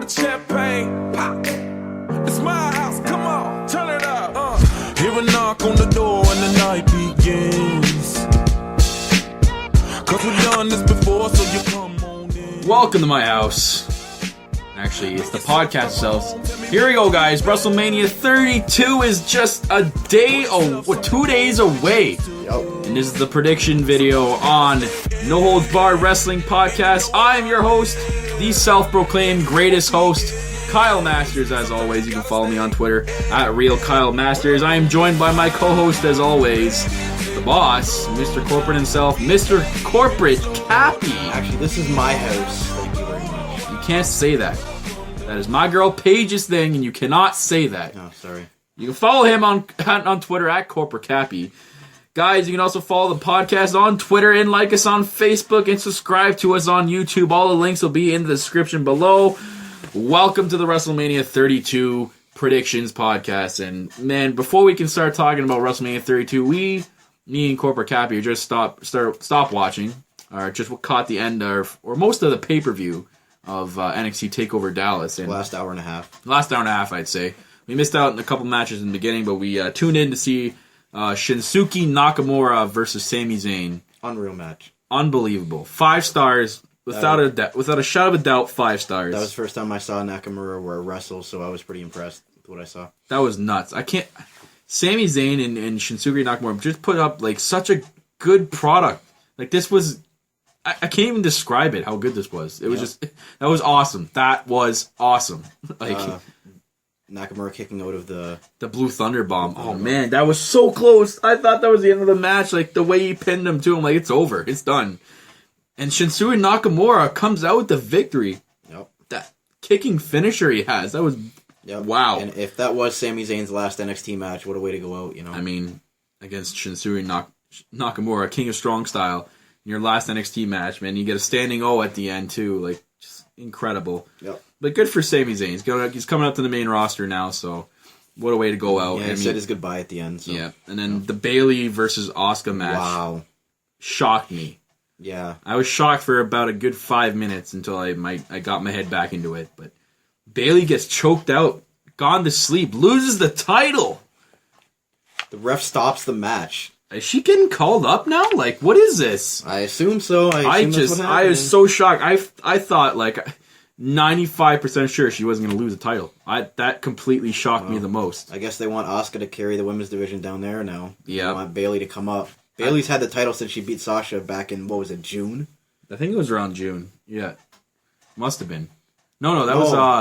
the champagne, pop. It's my house, come on, turn it up. Hear a knock on the door and the night begins. Cause we've done this before, so you come on in. Welcome to my house. Actually, it's the podcast itself. Here we go, guys. Wrestlemania 32 is just a day, 2 days away. And this is the prediction video on No Holds Barred Wrestling Podcast. I am your host, the self-proclaimed greatest host, Kyle Masters. As always, you can follow me on Twitter at RealKyleMasters. I am joined by my co-host, as always, the boss, Mr. Corporate himself, Mr. Corporate Cappy. Actually, this is my house. Thank you very much. You can't say that. That is my girl Paige's thing, and you cannot say that. Oh, sorry. You can follow him on Twitter at Corporate Cappy. Guys, you can also follow the podcast on Twitter and like us on Facebook and subscribe to us on YouTube. All the links will be in the description below. Welcome to the WrestleMania 32 Predictions Podcast. And man, before we can start talking about WrestleMania 32, me and Corporate Cappy just stop watching, or just caught the end of, or most of the pay-per-view of NXT TakeOver Dallas. And last hour and a half. Last hour and a half, I'd say. We missed out on a couple matches in the beginning, but we tuned in to see Shinsuke Nakamura versus Sami Zayn. Unreal match. Unbelievable. 5 stars. Without a shadow of a doubt, 5 stars. That was the first time I saw Nakamura wrestle, so I was pretty impressed with what I saw. That was nuts. Sami Zayn and Shinsuke Nakamura just put up like such a good product. Like this was, I can't even describe it how good this was. It was that was awesome. That was awesome. Like Nakamura kicking out of the Blue Thunder Bomb. Oh man, that was so close. I thought that was the end of the match. Like the way he pinned him to him, like it's over, it's done. And Shinsuke Nakamura comes out with the victory. Yep. That kicking finisher he has. That was wow. And if that was Sami Zayn's last NXT match, what a way to go out, you know. I mean, against Shinsuke Nakamura, King of Strong Style, in your last NXT match, man, you get a standing O at the end too. Like just incredible. Yep. But good for Sami Zayn. He's coming up to the main roster now, so what a way to go out. Yeah, he said his goodbye at the end. So. Yeah, and then the Bayley versus Asuka match. Wow. Shocked me. Yeah. I was shocked for about a good 5 minutes until I got my head back into it. But Bayley gets choked out, gone to sleep, loses the title. The ref stops the match. Is she getting called up now? Like, what is this? I assume so. I was so shocked. I thought like 95% sure she wasn't going to lose the title. That completely shocked me the most. I guess they want Asuka to carry the women's division down there now. Yeah. They want Bayley to come up. Bayley's had the title since she beat Sasha back in, June? I think it was around June. Yeah. Must have been. No,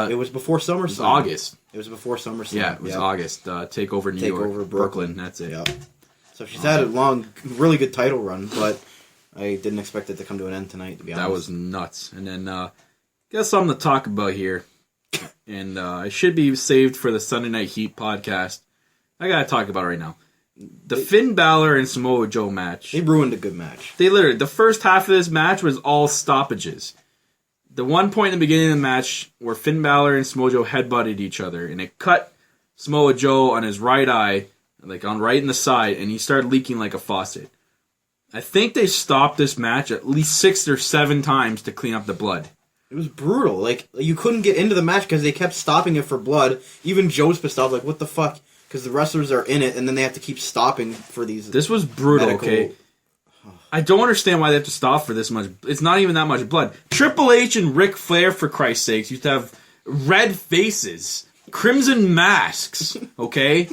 it was before SummerSlam. It was August. It was before SummerSlam. Yeah, it was August. TakeOver New York. TakeOver Brooklyn. That's it. Yeah. So she's had a long, really good title run, but I didn't expect it to come to an end tonight, to be honest. That was nuts. And then, got something to talk about here. And it should be saved for the Sunday Night Heat podcast. I gotta talk about it right now. The Finn Balor and Samoa Joe match. They ruined a good match. The first half of this match was all stoppages. The one point in the beginning of the match where Finn Balor and Samoa Joe headbutted each other, and it cut Samoa Joe on his right eye, like on right in the side, and he started leaking like a faucet. I think they stopped this match at least 6 or 7 times to clean up the blood. It was brutal. Like, you couldn't get into the match because they kept stopping it for blood. Even Joe's pissed off, like, what the fuck? Because the wrestlers are in it, and then they have to keep stopping for these. This was brutal, okay? I don't understand why they have to stop for this much. It's not even that much blood. Triple H and Ric Flair, for Christ's sakes, used to have red faces, crimson masks, okay?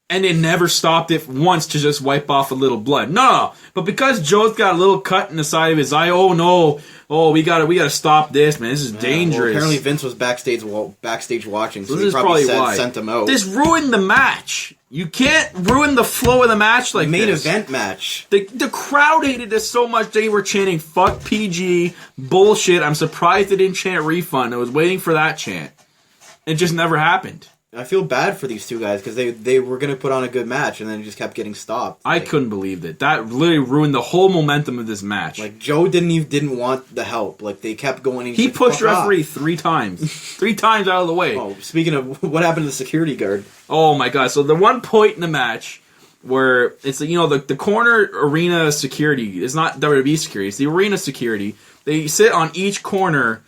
And they never stopped it once to just wipe off a little blood. No, but because Joe's got a little cut in the side of his eye, oh no, we gotta stop this, man. This is dangerous. Well, apparently Vince was backstage watching, so this he is probably why. Sent him out. This ruined the match. You can't ruin the flow of the match like main this. Event match. The crowd hated this so much they were chanting "fuck PG" bullshit. I'm surprised they didn't chant refund. I was waiting for that chant. It just never happened. I feel bad for these two guys because they were going to put on a good match and then it just kept getting stopped. I couldn't believe it. That literally ruined the whole momentum of this match. Like, Joe didn't want the help. Like, they kept going. He pushed referee 3 times. 3 times out of the way. Oh, speaking of, what happened to the security guard? Oh my god. So the one point in the match where it's, the corner arena security, it's not WWE security, it's the arena security. They sit on each corner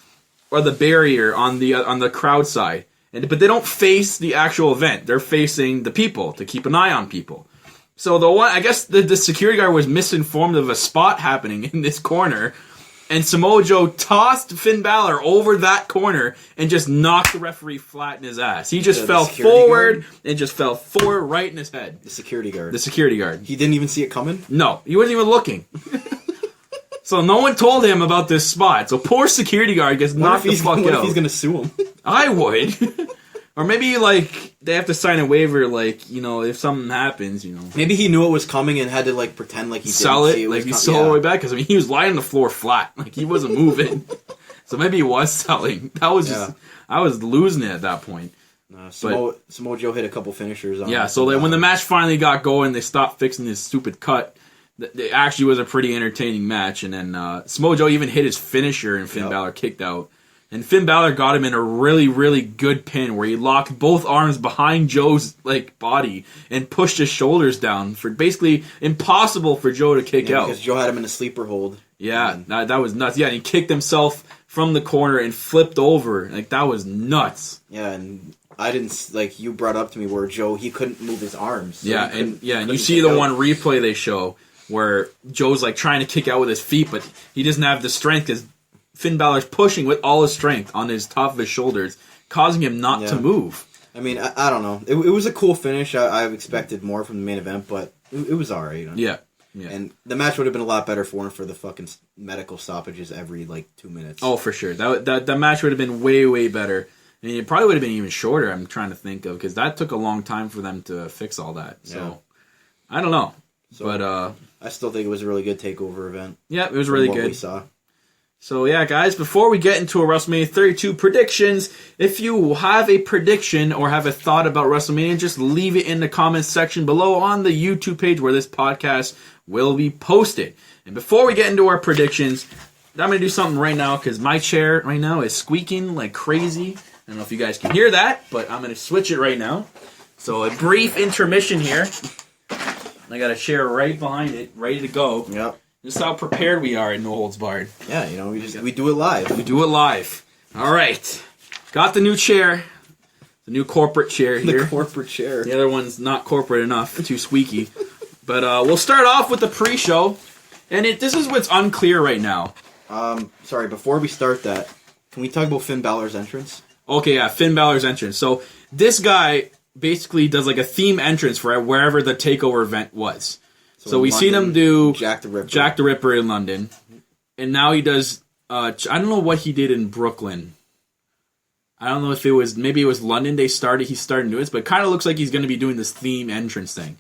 or the barrier on the crowd side, but they don't face the actual event. They're facing the people to keep an eye on people. So I guess the security guard was misinformed of a spot happening in this corner, and Samoa Joe tossed Finn Balor over that corner and just knocked the referee flat in his ass. He just fell forward and just fell forward right in his head. The security guard. The security guard. He didn't even see it coming? No, he wasn't even looking. So no one told him about this spot. So poor security guard gets knocked the fuck out. What if he's going to sue him? I would. Or maybe, like, they have to sign a waiver, like, you know, if something happens, you know. Maybe he knew it was coming and had to, like, pretend like he sell didn't it. see it. Like, he sold it all the way back. Because, I mean, he was lying on the floor flat. Like, he wasn't moving. So maybe he was selling. That was just... I was losing it at that point. Samoa Joe hit a couple finishers on Yeah, so when the match finally got going, they stopped fixing this stupid cut. It actually was a pretty entertaining match. And then Samoa Joe even hit his finisher and Finn Balor kicked out. And Finn Balor got him in a really, really good pin where he locked both arms behind Joe's like body and pushed his shoulders down for basically impossible for Joe to kick out. Because Joe had him in a sleeper hold. Yeah, that was nuts. Yeah, and he kicked himself from the corner and flipped over. Like, that was nuts. Yeah, and I didn't, like, you brought up to me where Joe, he couldn't move his arms. So yeah, and you see the one replay they show where Joe's like trying to kick out with his feet, but he doesn't have the strength because Finn Balor's pushing with all his strength on his top of his shoulders, causing him not to move. I mean, I don't know. It was a cool finish. I've expected more from the main event, but it was alright. You know? Yeah. And the match would have been a lot better for him for the fucking medical stoppages every, like, 2 minutes. Oh, for sure. That match would have been way, way better. I mean, it probably would have been even shorter, I'm trying to think of, because that took a long time for them to fix all that. So, I don't know. So, but I still think it was a really good takeover event. Yeah, it was really good. What we saw. So yeah, guys, before we get into a WrestleMania 32 predictions, if you have a prediction or have a thought about WrestleMania, just leave it in the comments section below on the YouTube page where this podcast will be posted. And before we get into our predictions, I'm going to do something right now because my chair right now is squeaking like crazy. I don't know if you guys can hear that, but I'm going to switch it right now. So a brief intermission here. I got a chair right behind it, ready to go. Yep. This is how prepared we are at No Holds Barred. Yeah, you know, we do it live. We do it live. All right. Got the new chair. The new corporate chair here. The corporate chair. The other one's not corporate enough. Too squeaky. But we'll start off with the pre-show. And this is what's unclear right now. Sorry, before we start that, can we talk about Finn Balor's entrance? Okay, yeah, Finn Balor's entrance. So this guy basically does like a theme entrance for wherever the TakeOver event was. So we seen him do Jack the Ripper in London, and now he does. I don't know what he did in Brooklyn. I don't know if maybe it was London. He's starting doing this, but it kind of looks like he's going to be doing this theme entrance thing.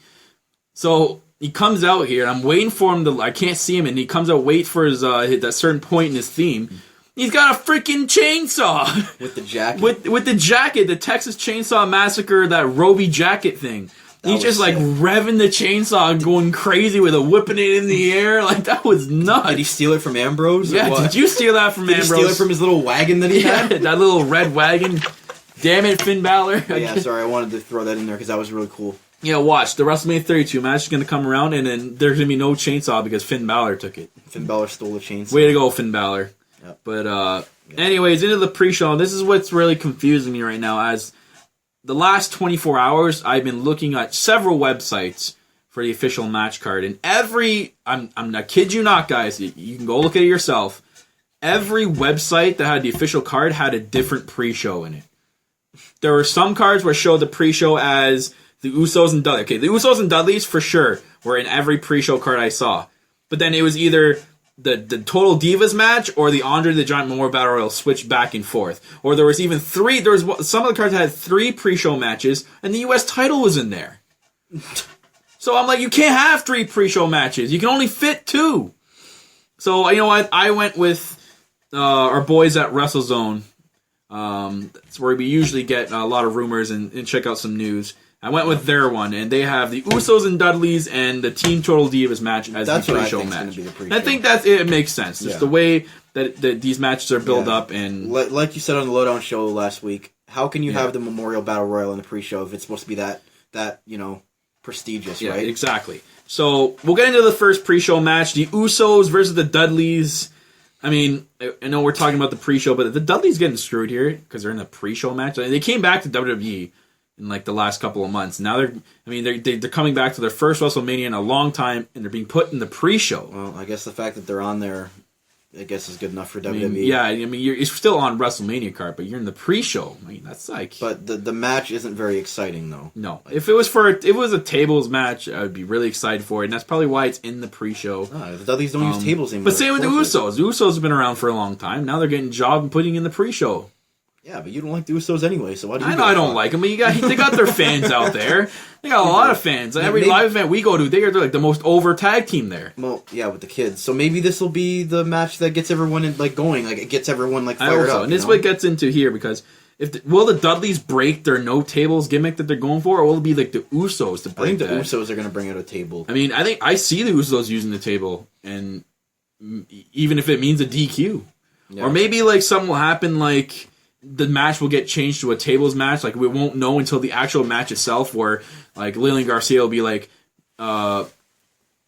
So he comes out here, and I'm waiting for him to. I can't see him, and he comes out, wait for his that certain point in his theme. He's got a freaking chainsaw with the jacket. with the jacket, the Texas Chainsaw Massacre, that Roby jacket thing. He's just like revving the chainsaw and going crazy with it, whipping it in the air. Like, that was nuts. Did he steal it from Ambrose? Yeah, did you steal that from Ambrose? Did he steal it from his little wagon that he had? That little red wagon. Damn it, Finn Balor. Yeah, sorry, I wanted to throw that in there because that was really cool. Yeah, watch. The WrestleMania 32 match is going to come around, and then there's going to be no chainsaw because Finn Balor took it. Finn Balor stole the chainsaw. Way to go, Finn Balor. Yep. But, anyways, into the pre-show. This is what's really confusing me right now. As the last 24 hours, I've been looking at several websites for the official match card, and I'm not kid you not, guys. You can go look at it yourself. Every website that had the official card had a different pre-show in it. There were some cards where showed the pre-show as the Usos and Dudley. Okay, the Usos and Dudleys for sure were in every pre-show card I saw, but then it was either the Total Divas match or the Andre the Giant Memorial Battle Royal switched back and forth. Or there was even three. There was some of the cards had 3 pre-show matches, and the U.S. title was in there. So I'm like, you can't have 3 pre-show matches. You can only fit 2. So you know what? I went with our boys at WrestleZone. That's where we usually get a lot of rumors and check out some news. I went with their one, and they have the Usos and Dudleys and the Team Total Divas match as the pre-show match. I think it makes sense. Just the way that these matches are built up. And like you said on the Lowdown show last week, how can you have the Memorial Battle Royal in the pre-show if it's supposed to be that prestigious, right? Exactly. So we'll get into the first pre-show match. The Usos versus the Dudleys. I mean, I know we're talking about the pre-show, but the Dudley's getting screwed here because they're in the pre-show match. They came back to WWE in like the last couple of months. Now they're coming back to their first WrestleMania in a long time, and they're being put in the pre-show. Well, I guess the fact that they're on there, I guess, is good enough for WWE. You're still on WrestleMania card, but you're in the pre-show. I mean, that's like. But the match isn't very exciting, though. No, if it was a tables match, I would be really excited for it, and that's probably why it's in the pre-show. The Dudleys don't use tables anymore. But same with the Usos. The Usos have been around for a long time. Now they're getting job and putting in the pre-show. Yeah, but you don't like the Usos anyway, so why do you? I know I don't like them, but they got their fans out there. They got a lot of fans. Every live event we go to, they're like the most over tag team there. Well, yeah, with the kids. So maybe this will be the match that gets everyone going. Like it gets everyone fired up. And this is what gets into here because will the Dudleys break their no tables gimmick that they're going for, or will it be like the Usos to break that? I think the Usos are going to bring out a table. I mean, I see the Usos using the table, and even if it means a DQ, or maybe like something will happen like. The match will get changed to a tables match. Like, we won't know until the actual match itself, where, like, Lillian Garcia will be like,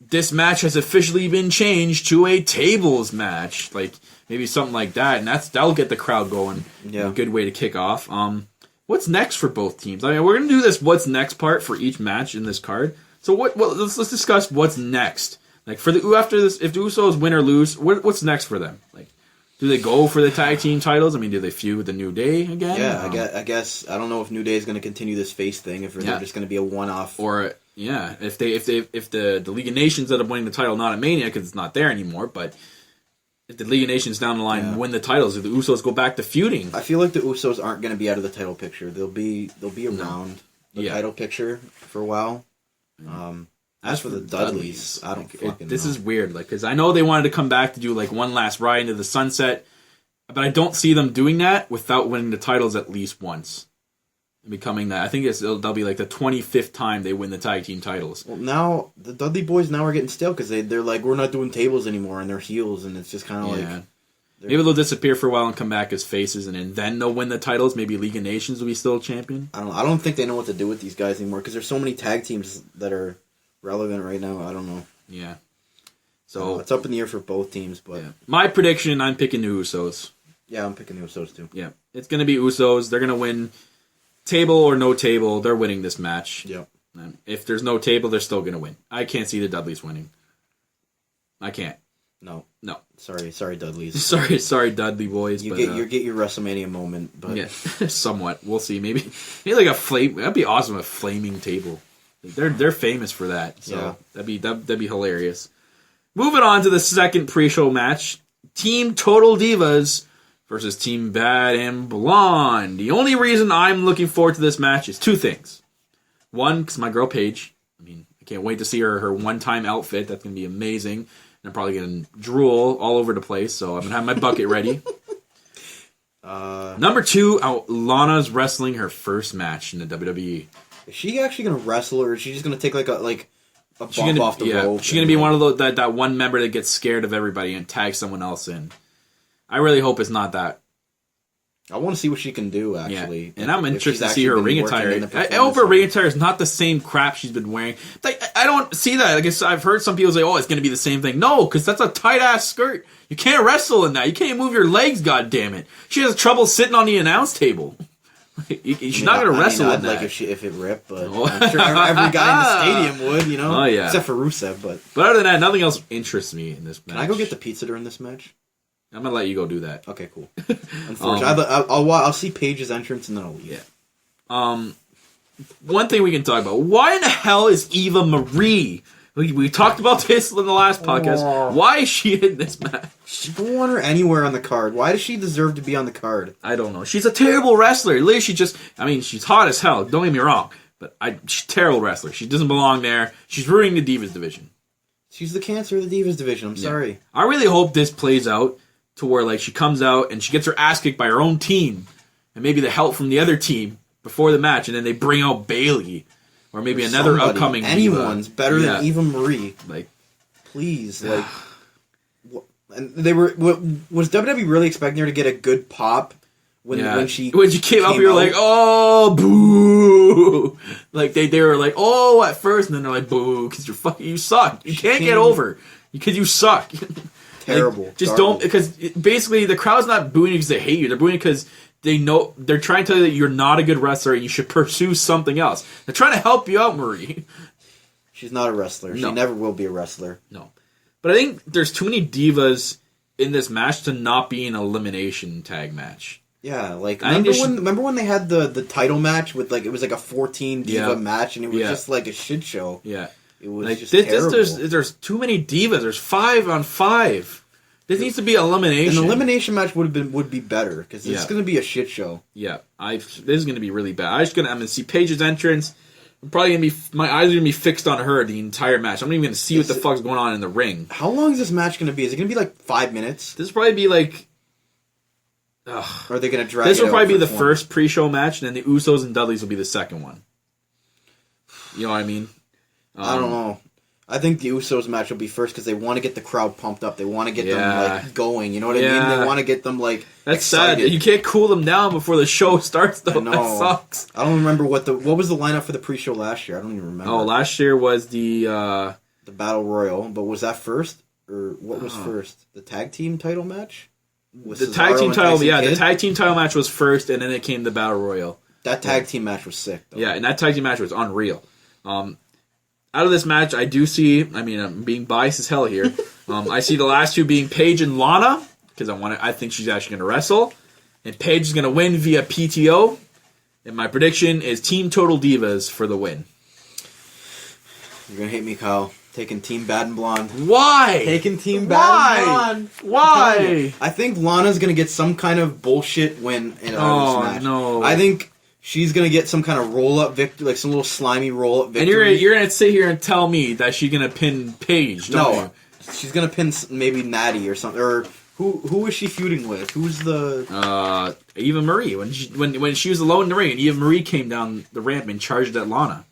this match has officially been changed to a tables match. Like, maybe something like that, and that'll get the crowd going. Yeah. A good way to kick off. What's next for both teams? I mean, we're going to do this what's next part for each match in this card. So, let's discuss what's next. Like, after this, if the Usos win or lose, what's next for them? Like, do they go for the tag team titles? I mean, do they feud with the New Day again? Yeah, I guess I don't know if New Day is going to continue this face thing. If they're just going to be a one-off, or if the League of Nations end up winning the title, not at Mania because it's not there anymore. But if the League of Nations down the line win the titles, if the Usos go back to feuding, I feel like the Usos aren't going to be out of the title picture. They'll be around the title picture for a while. As for the Dudleys, I don't fucking know. This is weird, because I know they wanted to come back to do one last ride into the sunset, but I don't see them doing that without winning the titles at least once. And becoming that. I think they'll be like the 25th time they win the tag team titles. Well, now, the Dudley boys now are getting stale, because they're like, we're not doing tables anymore, and they're heels, and it's just kind of like... Maybe they'll disappear for a while and come back as faces, and then they'll win the titles. Maybe League of Nations will be still champion. I don't think they know what to do with these guys anymore, because there's so many tag teams that are... relevant right now. I don't know. Yeah. So it's up in the air for both teams, but my prediction, I'm picking the Usos. Yeah, I'm picking the Usos too. Yeah. It's gonna be Usos. They're gonna win table or no table, they're winning this match. Yeah. And if there's no table, they're still gonna win. I can't see the Dudleys winning. I can't. No. Sorry Dudleys. sorry Dudley boys. You get your WrestleMania moment, but somewhat. We'll see. Maybe like a flame. That'd be awesome. A flaming table. They're famous for that, so that'd be hilarious. Moving on to the second pre-show match, Team Total Divas versus Team Bad and Blonde. The only reason I'm looking forward to this match is two things. One, because my girl Paige. I mean, I can't wait to see her one-time outfit. That's gonna be amazing. And I'm probably gonna drool all over the place, so I'm gonna have my bucket ready. Number two, Lana's wrestling her first match in the WWE. Is she actually going to wrestle, or is she just going to take a bump off the rope? She's going to be one of those that one member that gets scared of everybody and tags someone else in. I really hope it's not that. I want to see what she can do, actually. Yeah. And I'm interested to see her ring attire. I hope her ring attire is not the same crap she's been wearing. I don't see that. I guess I've heard some people say, oh, it's going to be the same thing. No, because that's a tight-ass skirt. You can't wrestle in that. You can't move your legs, goddammit. She has trouble sitting on the announce table. She's not going to wrestle in that. If it ripped, but I'm sure every guy in the stadium would, you know? Oh, yeah. Except for Rusev, but other than that, nothing else interests me in this match. Can I go get the pizza during this match? I'm going to let you go do that. Okay, cool. Unfortunately, I'll see Paige's entrance and then I'll leave. Yeah. One thing we can talk about. Why in the hell is Eva Marie? We talked about this in the last podcast. Why is she in this match? I don't want her anywhere on the card. Why does she deserve to be on the card? I don't know. She's a terrible wrestler. Literally, she's hot as hell. Don't get me wrong. But she's a terrible wrestler. She doesn't belong there. She's ruining the Divas division. She's the cancer of the Divas division. I'm sorry. I really hope this plays out to where she comes out and she gets her ass kicked by her own team. And maybe the help from the other team before the match. And then they bring out Bayley. Or maybe another upcoming anyone's diva. Better than Eva Marie. Please, and they were. Was WWE really expecting her to get a good pop when she came up? You're like, oh, boo! They were like, oh, at first, and then they're like, boo, because you suck. You can't get over because you suck. Terrible. Just Garbage. don't, because basically the crowd's not booing you because they hate you. They're booing because they know, they're trying to tell you that you're not a good wrestler and you should pursue something else. They're trying to help you out, Marie. She's not a wrestler. No. She never will be a wrestler. No. But I think there's too many divas in this match to not be an elimination tag match. Yeah, like I think remember when they had the title match with like it was like a 14 diva match and it was just like a shit show. Yeah, it was like just terrible. There's too many divas. There's 5 on 5. This needs to be elimination. An elimination match would be better because it's going to be a shit show. Yeah, this is going to be really bad. I'm going to see Paige's entrance. I'm probably going to be, my eyes are going to be fixed on her the entire match. I'm not even going to see what the fuck's going on in the ring. How long is this match going to be? Is it going to be like 5 minutes? This will probably be like. Or are they going to drag? This will probably be the one? first pre-show match, and then the Usos and Dudleys will be the second one. You know what I mean? I don't know. I think the Usos match will be first because they want to get the crowd pumped up. They want to get them like going. You know what I mean? They want to get them like. That's excited. sad. You can't cool them down before the show starts, though. I know. That sucks. I don't remember what was the lineup for the pre-show last year. I don't even remember. Oh, last year was the Battle Royal, but was that first or what was first? The tag team title match. The tag team title, the tag team title match was first, and then it came the Battle Royal. That tag team match was sick, though. Yeah, and that tag team match was unreal. Out of this match, I do see, I mean, I'm being biased as hell here. I see the last two being Paige and Lana, because I think she's actually going to wrestle. And Paige is going to win via PTO. And my prediction is Team Total Divas for the win. You're going to hate me, Kyle. Taking Team Bad and Blonde. Why? Taking Team Bad and Blonde. Why? I think Lana's going to get some kind of bullshit win in this match. No. I think she's going to get some kind of roll-up victory, like some little slimy roll-up victory. And you're going to sit here and tell me that she's going to pin Paige, don't you? She's going to pin maybe Natty or something. Or who is she feuding with? Who's the... Eva Marie. When she was alone in the ring, and Eva Marie came down the ramp and charged at Lana.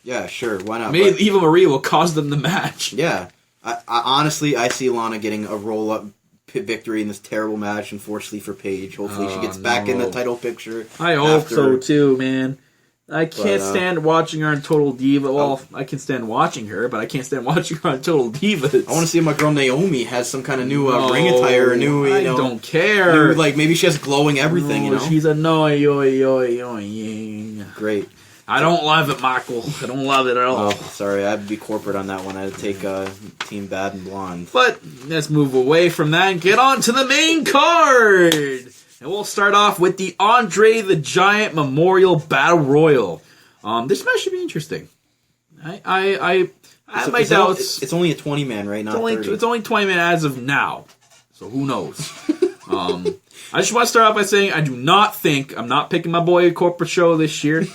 Yeah, sure. Why not? Maybe Eva Marie will cause them the match. Yeah. I honestly, I see Lana getting a roll-up victory in this terrible match, unfortunately for Paige. Hopefully she gets back in the title picture. I hope so too, man. I can't stand watching her on Total Diva. Well, I can stand watching her, but I can't stand watching her on Total Divas. I want to see if my girl Naomi has some kind of new ring attire, or new, I don't care. New, like maybe she has glowing everything. She's annoying. Great. I don't love it, Michael. I don't love it at all. Oh, sorry, I'd be corporate on that one. I'd take Team Bad and Blonde. But let's move away from that and get on to the main card. And we'll start off with the Andre the Giant Memorial Battle Royal. This match should be interesting. I have my doubts. It's only a 20-man, right? Not 30. It's only 20 man as of now. So who knows? I just want to start off by saying I'm not picking my boy Corporate Show this year.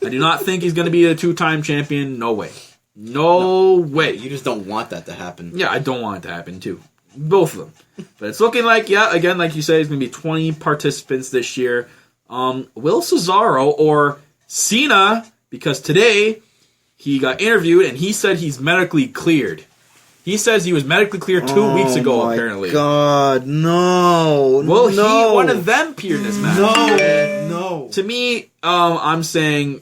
I do not think he's going to be a 2-time champion. No way. No way. You just don't want that to happen. Yeah, I don't want it to happen, too. Both of them. But it's looking like, again, like you said, it's going to be 20 participants this year. Will Cesaro or Cena, because today he got interviewed and he said he's medically cleared. He says he was medically cleared 2 weeks ago, apparently. Oh, my God, no. Will he, one of them, appear in this match? No. To me, I'm saying...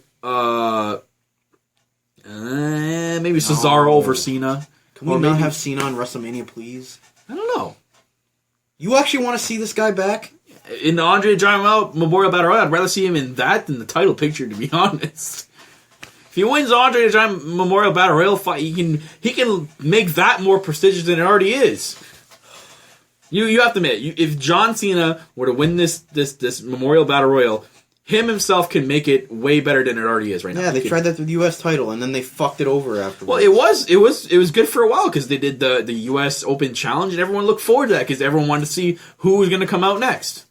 maybe Cesaro over Cena. Can we not have Cena on WrestleMania, please? I don't know. You actually want to see this guy back? In the Andre the Giant Memorial Battle Royal, I'd rather see him in that than the title picture, to be honest. If he wins the Andre the Giant Memorial Battle Royal fight, he can make that more prestigious than it already is. You have to admit, if John Cena were to win this Memorial Battle Royal, him himself can make it way better than it already is right now. Yeah, they tried that with the U.S. title, and then they fucked it over afterwards. Well, it was good for a while because they did the U.S. Open Challenge, and everyone looked forward to that because everyone wanted to see who was going to come out next.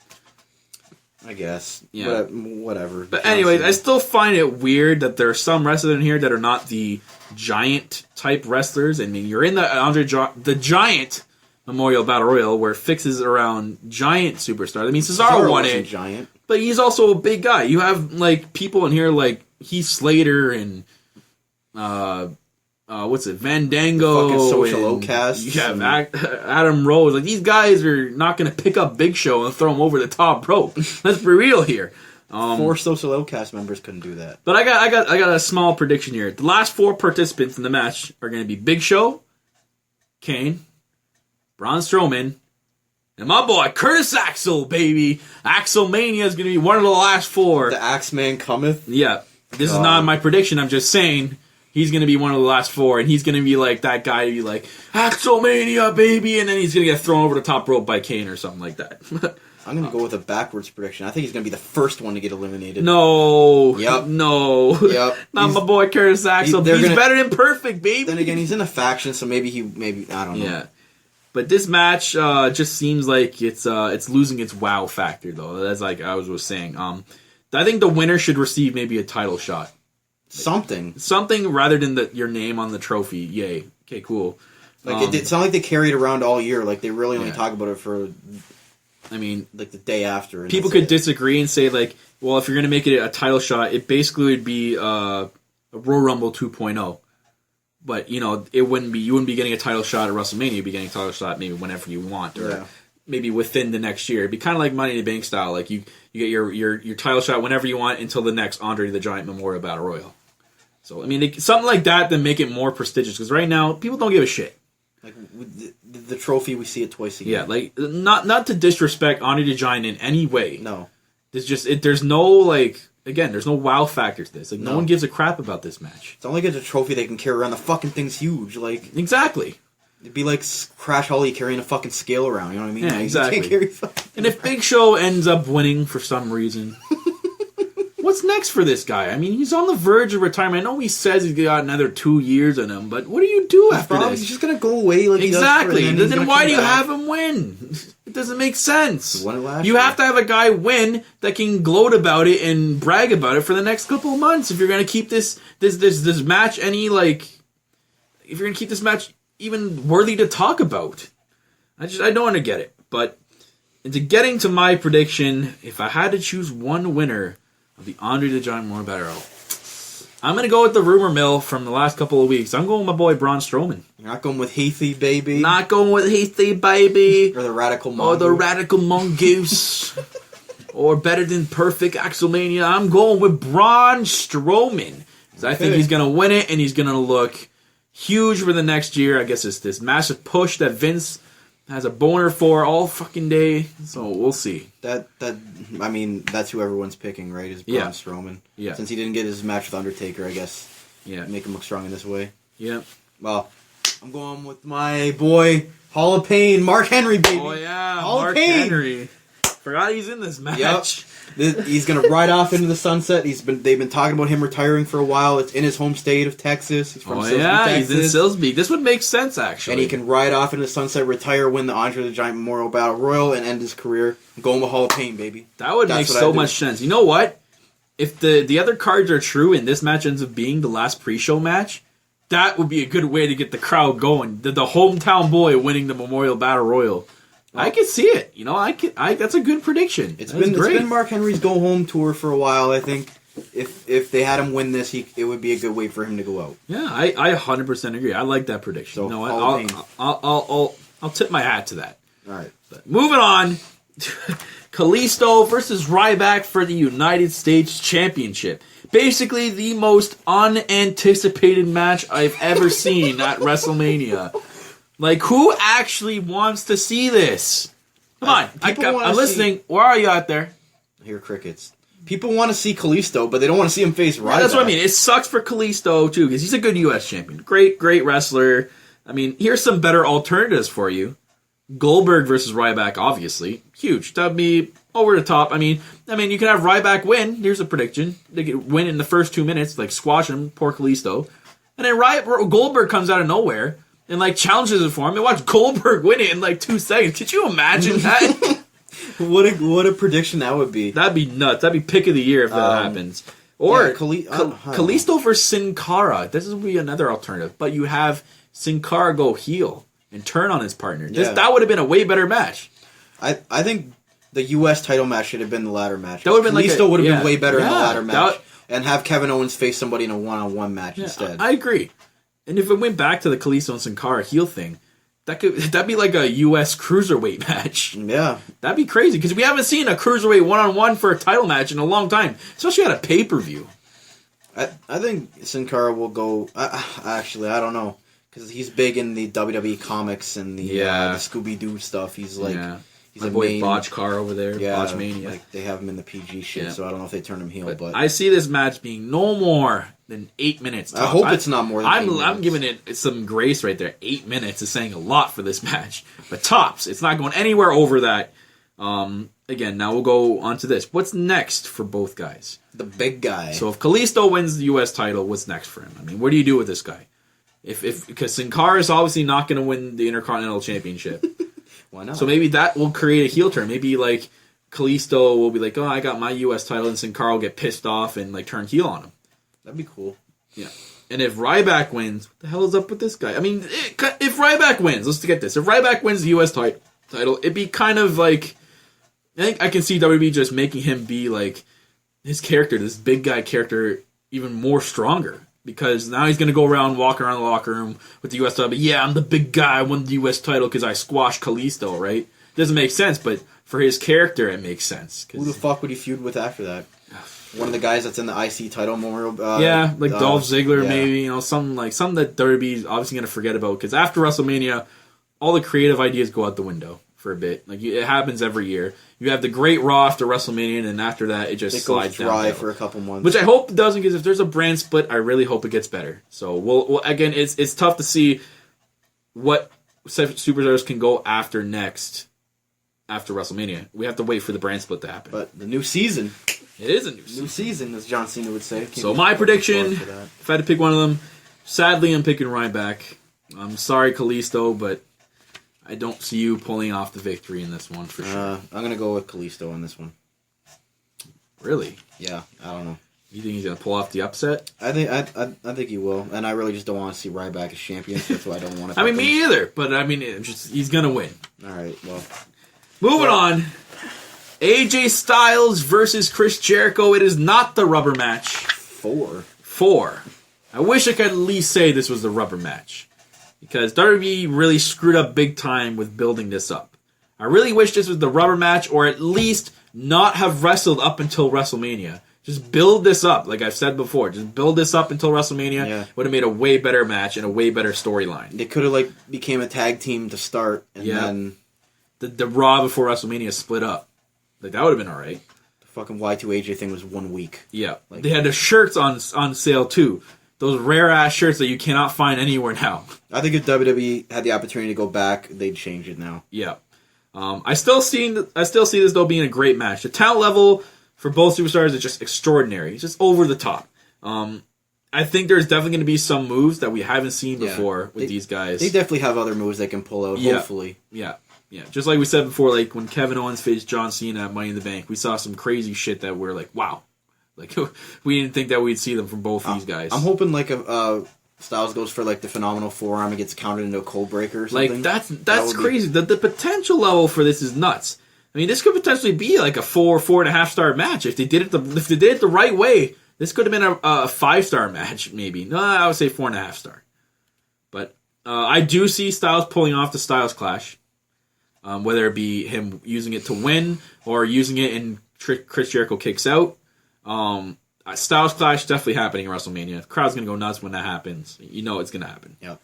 I guess. Yeah. Whatever. But anyways, I still find it weird that there are some wrestlers in here that are not the giant type wrestlers. I mean, you're in the Giant Memorial Battle Royal where it fixes around giant superstars. I mean, Cesaro won it. Giant. But he's also a big guy. You have like people in here like Heath Slater and Vandango, fucking Social Outcasts. You have Adam Rose. Like these guys are not going to pick up Big Show and throw him over the top rope. Let's be real here. 4 Social Outcast members couldn't do that. But I got a small prediction here. The last 4 participants in the match are going to be Big Show, Kane, Braun Strowman, and my boy Curtis Axel, baby. Axelmania is going to be one of the last 4. The Axeman cometh. Yeah. This is not my prediction. I'm just saying he's going to be one of the last 4, and he's going to be like that guy to be like, Axelmania, baby, and then he's going to get thrown over the top rope by Kane or something like that. I'm going to go with a backwards prediction. I think he's going to be the first one to get eliminated. No. Yep. No. Yep. Not my boy Curtis Axel. He's better than perfect, baby. Then again, he's in a faction, so maybe I don't know. Yeah. But this match just seems like it's losing its wow factor, though. That's like I was saying. I think the winner should receive maybe a title shot. Something rather than your name on the trophy. Yay. Okay, cool. Like it's not like they carry it around all year. Like they really only talk about it for. I mean, like the day after. People could disagree and say like, well, if you're gonna make it a title shot, it basically would be a Royal Rumble 2.0. But it wouldn't be. You wouldn't be getting a title shot at WrestleMania. You'd be getting a title shot maybe whenever you want, or maybe within the next year. It'd be kind of like Money in the Bank style. Like you get your title shot whenever you want until the next Andre the Giant Memorial Battle Royal. So I mean, something like that to make it more prestigious. Because right now, people don't give a shit. Like the trophy, we see it twice a year. Yeah, like not to disrespect Andre the Giant in any way. No, there's just there's no there's no wow factor to this. Like no one gives a crap about this match. It's only like a trophy they can carry around. The fucking thing's huge. Like exactly. It'd be like Crash Holly carrying a fucking scale around. You know what I mean? Yeah, exactly. You can't carry and if Big Show ends up winning for some reason. What's next for this guy? I mean, he's on the verge of retirement. I know he says he's got another 2 years in him, but what do you do after this? He's just going to go away like exactly. He does then why do you have him win? It doesn't make sense. He won it last you year. have to have a guy win that can gloat about it and brag about it for the next couple of months. If you're going to keep this match if you're going to keep this match even worthy to talk about, I don't want to get it. But into getting to my prediction, if I had to choose one winner of the Andre the Giant Memorial Battle Royal, I'm going to go with the rumor mill from the last couple of weeks. I'm going with my boy Braun Strowman. You're not going with Heathy, baby? Not going with Heathy, baby. Or the Radical Mongoose. Or the Radical Mongoose. Or better than perfect Axelmania. I'm going with Braun Strowman. Because I think he's going to win it, and he's going to look huge for the next year. I guess it's this massive push that Vince has a boner for all fucking day. So we'll see. I mean, that's who everyone's picking, right? Is Braun Strowman. Yeah. Since he didn't get his match with Undertaker, I guess. Yeah. Make him look strong in this way. Yeah. Well, I'm going with my boy, Hall of Pain, Mark Henry, baby. Oh, yeah. Hall Mark of Pain. Henry. Forgot he's in this match. Yep. He's going to ride off into the sunset. They've been talking about him retiring for a while. It's in his home state of Texas. He's from Silsbee, Texas. He's in Silsbee. This would make sense, actually. And he can ride off into the sunset, retire, win the Andre the Giant Memorial Battle Royal, and end his career. I'm going with Hall of Pain, baby. That would make so much sense. You know what? If the other cards are true and this match ends up being the last pre-show match, that would be a good way to get the crowd going. The hometown boy winning the Memorial Battle Royal. I could see it. That's a good prediction. It's been Mark Henry's go home tour for a while. I think if they had him win this, it would be a good way for him to go out. Yeah, I 100% agree. I like that prediction. So, you know what? I'll tip my hat to that. All right. But moving on, Kalisto versus Ryback for the United States Championship. Basically, the most unanticipated match I've ever seen at WrestleMania. Like, who actually wants to see this? Come on. I'm listening. Where are you out there? I hear crickets. People want to see Kalisto, but they don't want to see him face Ryback. Yeah, that's what I mean. It sucks for Kalisto, too, because he's a good U.S. champion. Great, great wrestler. I mean, here's some better alternatives for you. Goldberg versus Ryback, obviously. Huge. That'd be over the top. I mean, you can have Ryback win. Here's a prediction. They could win in the first 2 minutes, like squash him, poor Kalisto. And then Goldberg comes out of nowhere and challenges it for him, and watch Goldberg win it in 2 seconds. Could you imagine that? What a prediction that would be. That'd be nuts. That'd be pick of the year if that happens. Or Kalisto versus Sin Cara. This would be another alternative. But you have Sin Cara go heel and turn on his partner. That would have been a way better match. I think the U.S. title match should have been the ladder match. That would have been Kalisto would have been way better in the ladder match. And have Kevin Owens face somebody in a one-on-one match instead. I agree. And if it went back to the Kalisto and Sin Cara heel thing, that'd be like a U.S. cruiserweight match. Yeah. That'd be crazy, because we haven't seen a cruiserweight one-on-one for a title match in a long time, especially at a pay-per-view. I think Sin Cara will go... Actually, I don't know. Because he's big in the WWE comics and the Scooby-Doo stuff. He's like... Yeah. He's my a boy main... Botchcar over there. Yeah, Botchmania. like they have him in the PG shit, so I don't know if they turn him heel, but... I see this match being no more than 8 minutes. I hope it's not more than 8 minutes. I'm giving it some grace right there. 8 minutes is saying a lot for this match. But tops. It's not going anywhere over that. Again, now we'll go on to this. What's next for both guys? The big guy. So if Kalisto wins the U.S. title, what's next for him? I mean, what do you do with this guy? Because Sin Cara is obviously not going to win the Intercontinental Championship. Why not? So maybe that will create a heel turn. Maybe like Kalisto will be like, oh, I got my U.S. title, and Sin Cara will get pissed off and like turn heel on him. That'd be cool. Yeah. And if Ryback wins, what the hell is up with this guy? I mean, if Ryback wins, let's get this. If Ryback wins the U.S. title, it'd be kind of like, I think I can see WWE just making him be like his character, this big guy character, even more stronger. Because now he's going to go around, walk around the locker room with the U.S. title. But yeah, I'm the big guy. I won the U.S. title because I squashed Kalisto, right? Doesn't make sense, but for his character, it makes sense. Who the fuck would he feud with after that? One of the guys that's in the IC title memorial. Like Dolph Ziggler, maybe. Something that WWE is obviously going to forget about. Because after WrestleMania, all the creative ideas go out the window for a bit. Like it happens every year. You have the great Raw after WrestleMania, and then after that, it slides goes dry down for a couple months. Which I hope it doesn't, because if there's a brand split, I really hope it gets better. So we'll again, it's tough to see what superstars can go after WrestleMania. We have to wait for the brand split to happen. But the new season. It is a new season, as John Cena would say. So my prediction, if I had to pick one of them, sadly I'm picking Ryback. I'm sorry, Kalisto, but I don't see you pulling off the victory in this one for sure. I'm going to go with Kalisto on this one. Really? Yeah, I don't know. You think he's going to pull off the upset? I think he will, and I really just don't want to see Ryback as champion. That's why I don't want to. I mean, me either, but I mean, he's going to win. All right, well. Moving on. AJ Styles versus Chris Jericho. It is not the rubber match. 4. I wish I could at least say this was the rubber match. Because WWE really screwed up big time with building this up. I really wish this was the rubber match, or at least not have wrestled up until WrestleMania. Just build this up, like I've said before. Just build this up until WrestleMania. Yeah. Would have made a way better match and a way better storyline. They could have became a tag team to start, and then the Raw before WrestleMania split up. That would have been alright. The fucking Y2AJ thing was 1 week. Yeah. They had the shirts on sale too. Those rare-ass shirts that you cannot find anywhere now. I think if WWE had the opportunity to go back, they'd change it now. Yeah. I still see this, though, being a great match. The talent level for both superstars is just extraordinary. It's just over the top. I think there's definitely going to be some moves that we haven't seen before with these guys. They definitely have other moves they can pull out, hopefully. Yeah. Just like we said before, like when Kevin Owens faced John Cena at Money in the Bank, we saw some crazy shit that we're like, wow. Like, we didn't think that we'd see them from both these guys. I'm hoping, Styles goes for, the phenomenal forearm and gets counted into a cold breaker or something. That's crazy. The potential level for this is nuts. I mean, this could potentially be like a 4.5 star match. If they did it the right way, this could have been a 5-star match, maybe. No, I would say 4.5 star. But I do see Styles pulling off the Styles Clash. Whether it be him using it to win or using it and Chris Jericho kicks out. Styles Clash definitely happening in WrestleMania. The crowd's going to go nuts when that happens. You know it's going to happen. Yep.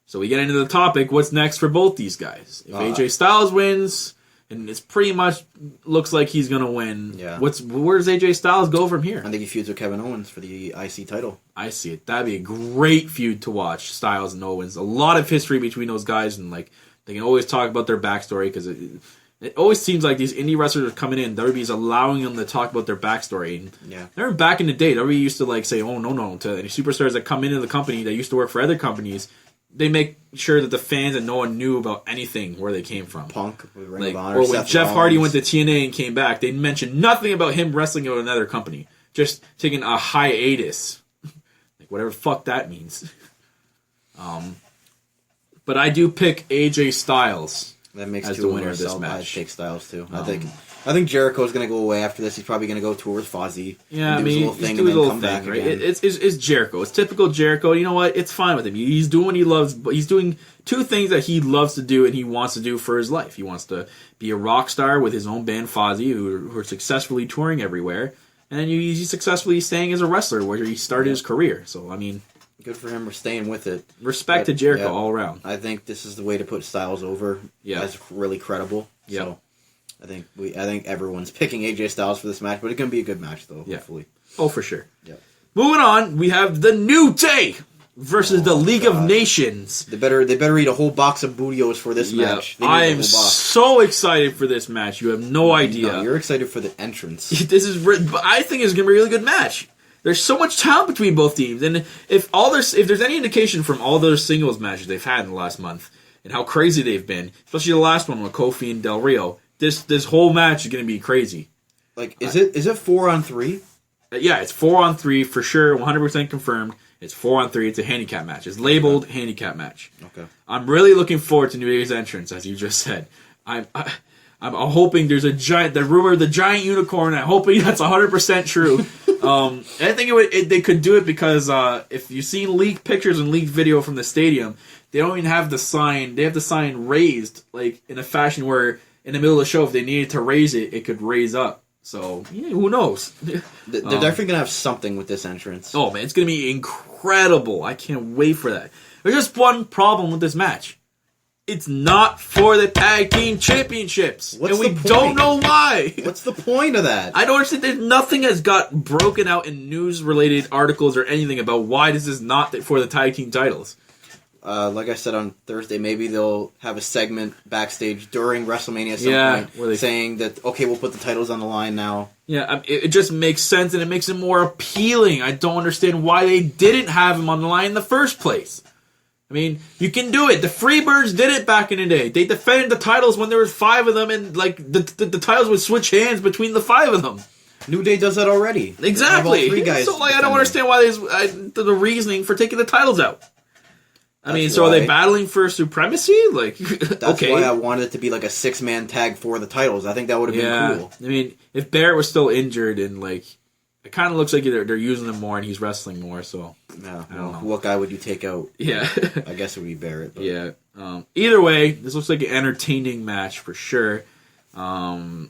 So we get into the topic, what's next for both these guys? If AJ Styles wins, and it's pretty much looks like he's going to win, where does AJ Styles go from here? I think he feuds with Kevin Owens for the IC title. I see it. That'd be a great feud to watch, Styles and Owens. A lot of history between those guys, and they can always talk about their backstory, because it always seems like these indie wrestlers are coming in, WWE's allowing them to talk about their backstory. And remember back in the day, WWE used to say, oh, no, to any superstars that come into the company that used to work for other companies, they make sure that the fans and no one knew about anything where they came from. Punk, Ring of Honor, or when Jeff Hardy went to TNA and came back, they mentioned nothing about him wrestling at another company. Just taking a hiatus. Whatever the fuck that means. But I do pick AJ Styles. That makes as two the winner of this match. match. I take Styles too. I think Jericho's going to go away after this. He's probably going to go tour with Fozzy. Yeah, I mean, he's doing his little thing, right? It's Jericho. It's typical Jericho. You know what? It's fine with him. He's doing what he loves, but he's doing two things that he loves to do and he wants to do for his life. He wants to be a rock star with his own band Fozzy, who are successfully touring everywhere, and then he's successfully staying as a wrestler where he started his career. So, I mean, good for him for staying with it. Respect to Jericho all around. I think this is the way to put Styles over. Yeah. As really credible. Yeah. So I think everyone's picking AJ Styles for this match, but it's gonna be a good match though. Yeah. Hopefully. Oh, for sure. Yeah. Moving on, we have the New Day versus the League of Nations. They better eat a whole box of Bootios for this match. I am so excited for this match. You have no idea. No, you're excited for the entrance. I think it's gonna be a really good match. There's so much talent between both teams, and if there's any indication from all those singles matches they've had in the last month and how crazy they've been, especially the last one with Kofi and Del Rio, this whole match is gonna be crazy. Like, is it 4-on-3? Yeah, it's 4-on-3 for sure, 100% confirmed. It's 4-on-3. It's a handicap match. It's labeled handicap match. Okay. I'm really looking forward to New Day's entrance, as you just said. I'm hoping there's a giant. The rumor of the giant unicorn. I'm hoping that's 100% true. I think they could do it because if you've seen leaked pictures and leaked video from the stadium, they don't even have the sign. They have the sign raised, like in a fashion where in the middle of the show, if they needed to raise it, it could raise up. So, yeah, who knows? They're definitely going to have something with this entrance. Oh, man, it's going to be incredible. I can't wait for that. There's just one problem with this match. It's not for the tag team championships. And we don't know why. What's the point of that? I don't understand. Nothing has got broken out in news-related articles or anything about why this is not for the tag team titles. Like I said on Thursday, maybe they'll have a segment backstage during WrestleMania at some point saying that, okay, we'll put the titles on the line now. Yeah, it just makes sense and it makes it more appealing. I don't understand why they didn't have them on the line in the first place. I mean, you can do it. The Freebirds did it back in the day. They defended the titles when there was 5 of them and like the titles would switch hands between the 5 of them. New Day does that already. Exactly. 3 guys so I don't understand why the reasoning for taking the titles out. That's are they battling for supremacy? Like, that's why I wanted it to be like a 6-man tag for the titles. I think that would have been cool. I mean, if Barrett was still injured and like, it kind of looks like they're using him more and he's wrestling more. So, I don't know. What guy would you take out? Yeah, I guess it would be Barrett. But. Yeah. Either way, this looks like an entertaining match for sure. Again,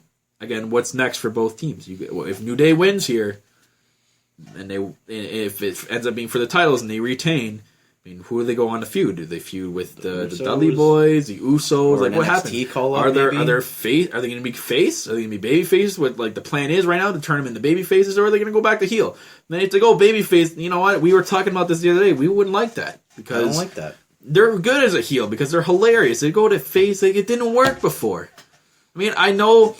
what's next for both teams? If New Day wins here, and if it ends up being for the titles and they retain. I mean, who do they go on to feud? Do they feud with the Dudley Boys, the Usos? Like, what happened? Are they going to be face? Are they going to be baby face? What like the plan is right now to turn them into baby faces, or are they going to go back to heel? And if they go baby face, you know what? We were talking about this the other day. We wouldn't like that because I don't like that. They're good as a heel because they're hilarious. They go to face, like it didn't work before. I mean, I know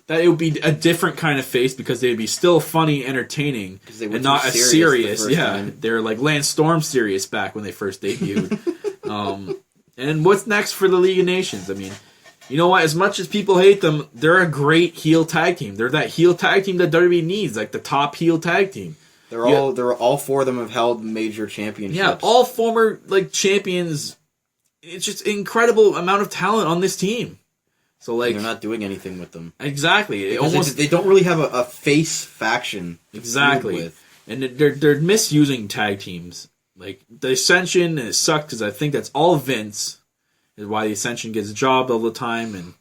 that it would be a different kind of face because they'd be still funny, entertaining, and not as serious. They're like Lance Storm serious back when they first debuted. And what's next for the League of Nations? I mean, you know what? As much as people hate them, they're a great heel tag team. They're that heel tag team that WWE needs, like the top heel tag team. They're all 4 of them have held major championships. Yeah, all former like champions. It's just incredible amount of talent on this team. So like they're not doing anything with them. Exactly. They don't really have a face faction. Exactly. And they're misusing tag teams. Like the Ascension, and it sucks because I think that's all Vince. Is why the Ascension gets a job all the time, and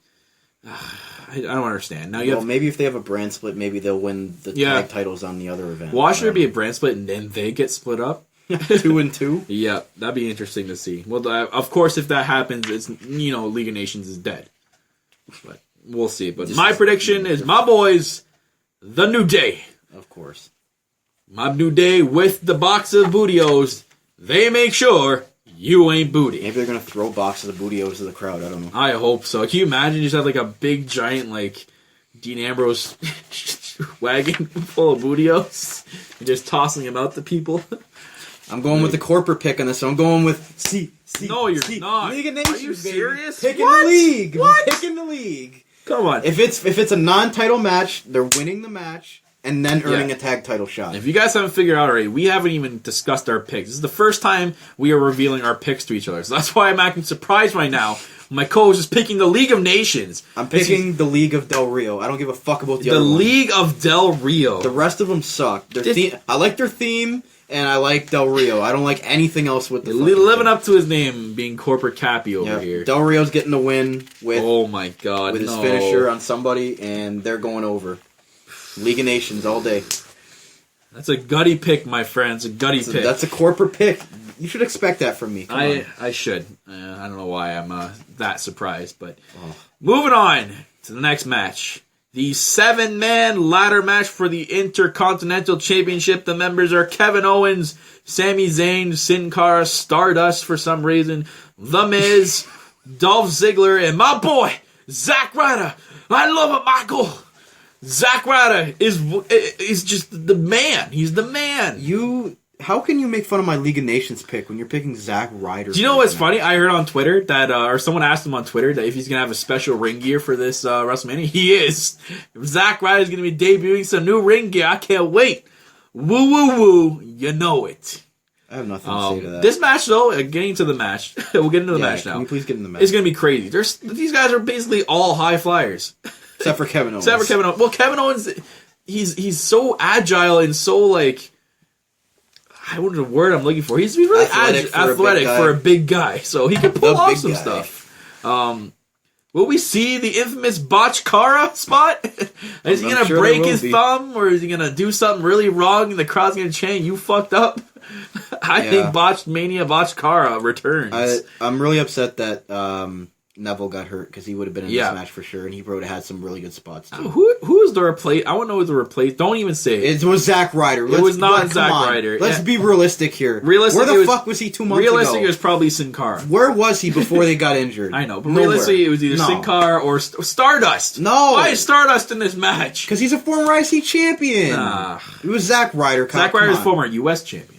I don't understand. Now maybe if they have a brand split, maybe they'll win the tag titles on the other event. Why should there be a brand split and then they get split up? 2 and 2. Yeah, that'd be interesting to see. Well, of course, if that happens, it's League of Nations is dead. But we'll see. But my prediction is my boys, the New Day. Of course. My New Day with the box of Bootios. They make sure you ain't booty. Maybe they're going to throw boxes of Bootios to the crowd. I don't know. I hope so. Can you imagine you just have like a big, giant, like, Dean Ambrose wagon full of Bootios and just tossing them out to people? I'm going with the corporate pick on this, so I'm going with No, you're not. League of Nations, are you serious? Picking the league. What? Picking the league. Come on. If it's a non-title match, they're winning the match and then earning a tag title shot. If you guys haven't figured out already, we haven't even discussed our picks. This is the first time we are revealing our picks to each other. So that's why I'm acting surprised right now. My co-host is picking the League of Nations. I'm picking the League of Del Rio. I don't give a fuck about the other one. The League of Del Rio. The rest of them suck. I like their theme. And I like Del Rio. I don't like anything else with the living up to his name, being Corporate Cappy over here. Del Rio's getting the win with oh my god, with his finisher on somebody, and they're going over. League of Nations all day. That's a gutty pick, my friends. A gutty pick. That's a corporate pick. You should expect that from me. I should. I don't know why I'm that surprised, but moving on to the next match. The 7-man ladder match for the Intercontinental Championship. The members are Kevin Owens, Sami Zayn, Sin Cara, Stardust for some reason, The Miz, Dolph Ziggler, and my boy, Zack Ryder. I love it, Michael. Zack Ryder is just the man. He's the man. How can you make fun of my League of Nations pick when you're picking Zack Ryder? Do you know what's funny? I heard on Twitter that, or someone asked him on Twitter that if he's going to have a special ring gear for this WrestleMania. He is. Zack Ryder's going to be debuting some new ring gear. I can't wait. Woo, woo, woo. You know it. I have nothing to say to that. This match, though, getting to the match. We'll get into the match now. Can you please get into the match? It's going to be crazy. These guys are basically all high flyers. Except for Kevin Owens. Well, Kevin Owens, he's so agile and so, like, I don't know the word I'm looking for. He's really athletic for a big guy, so he can pull off some stuff. Will we see the infamous Botch Cara spot? Is he going to break his thumb, or is he going to do something really wrong and the crowd's going to chant, "You fucked up"? I think Botch Cara returns. I'm really upset that Neville got hurt because he would have been in this match for sure, and he would have had some really good spots too. Who is the replace? I want to know who the replace. Don't even say it. It was Zack Ryder. It was not Zack Ryder. Let's be realistic here. Where the fuck was he 2 months ago? Realistic, it was probably Sin Cara. Where was he before they got injured? I know, but realistically, it was either Sin Cara or Stardust. No. Why is Stardust in this match? Because he's a former IC champion. It was Zack Ryder. Zack Ryder's former U.S. champion.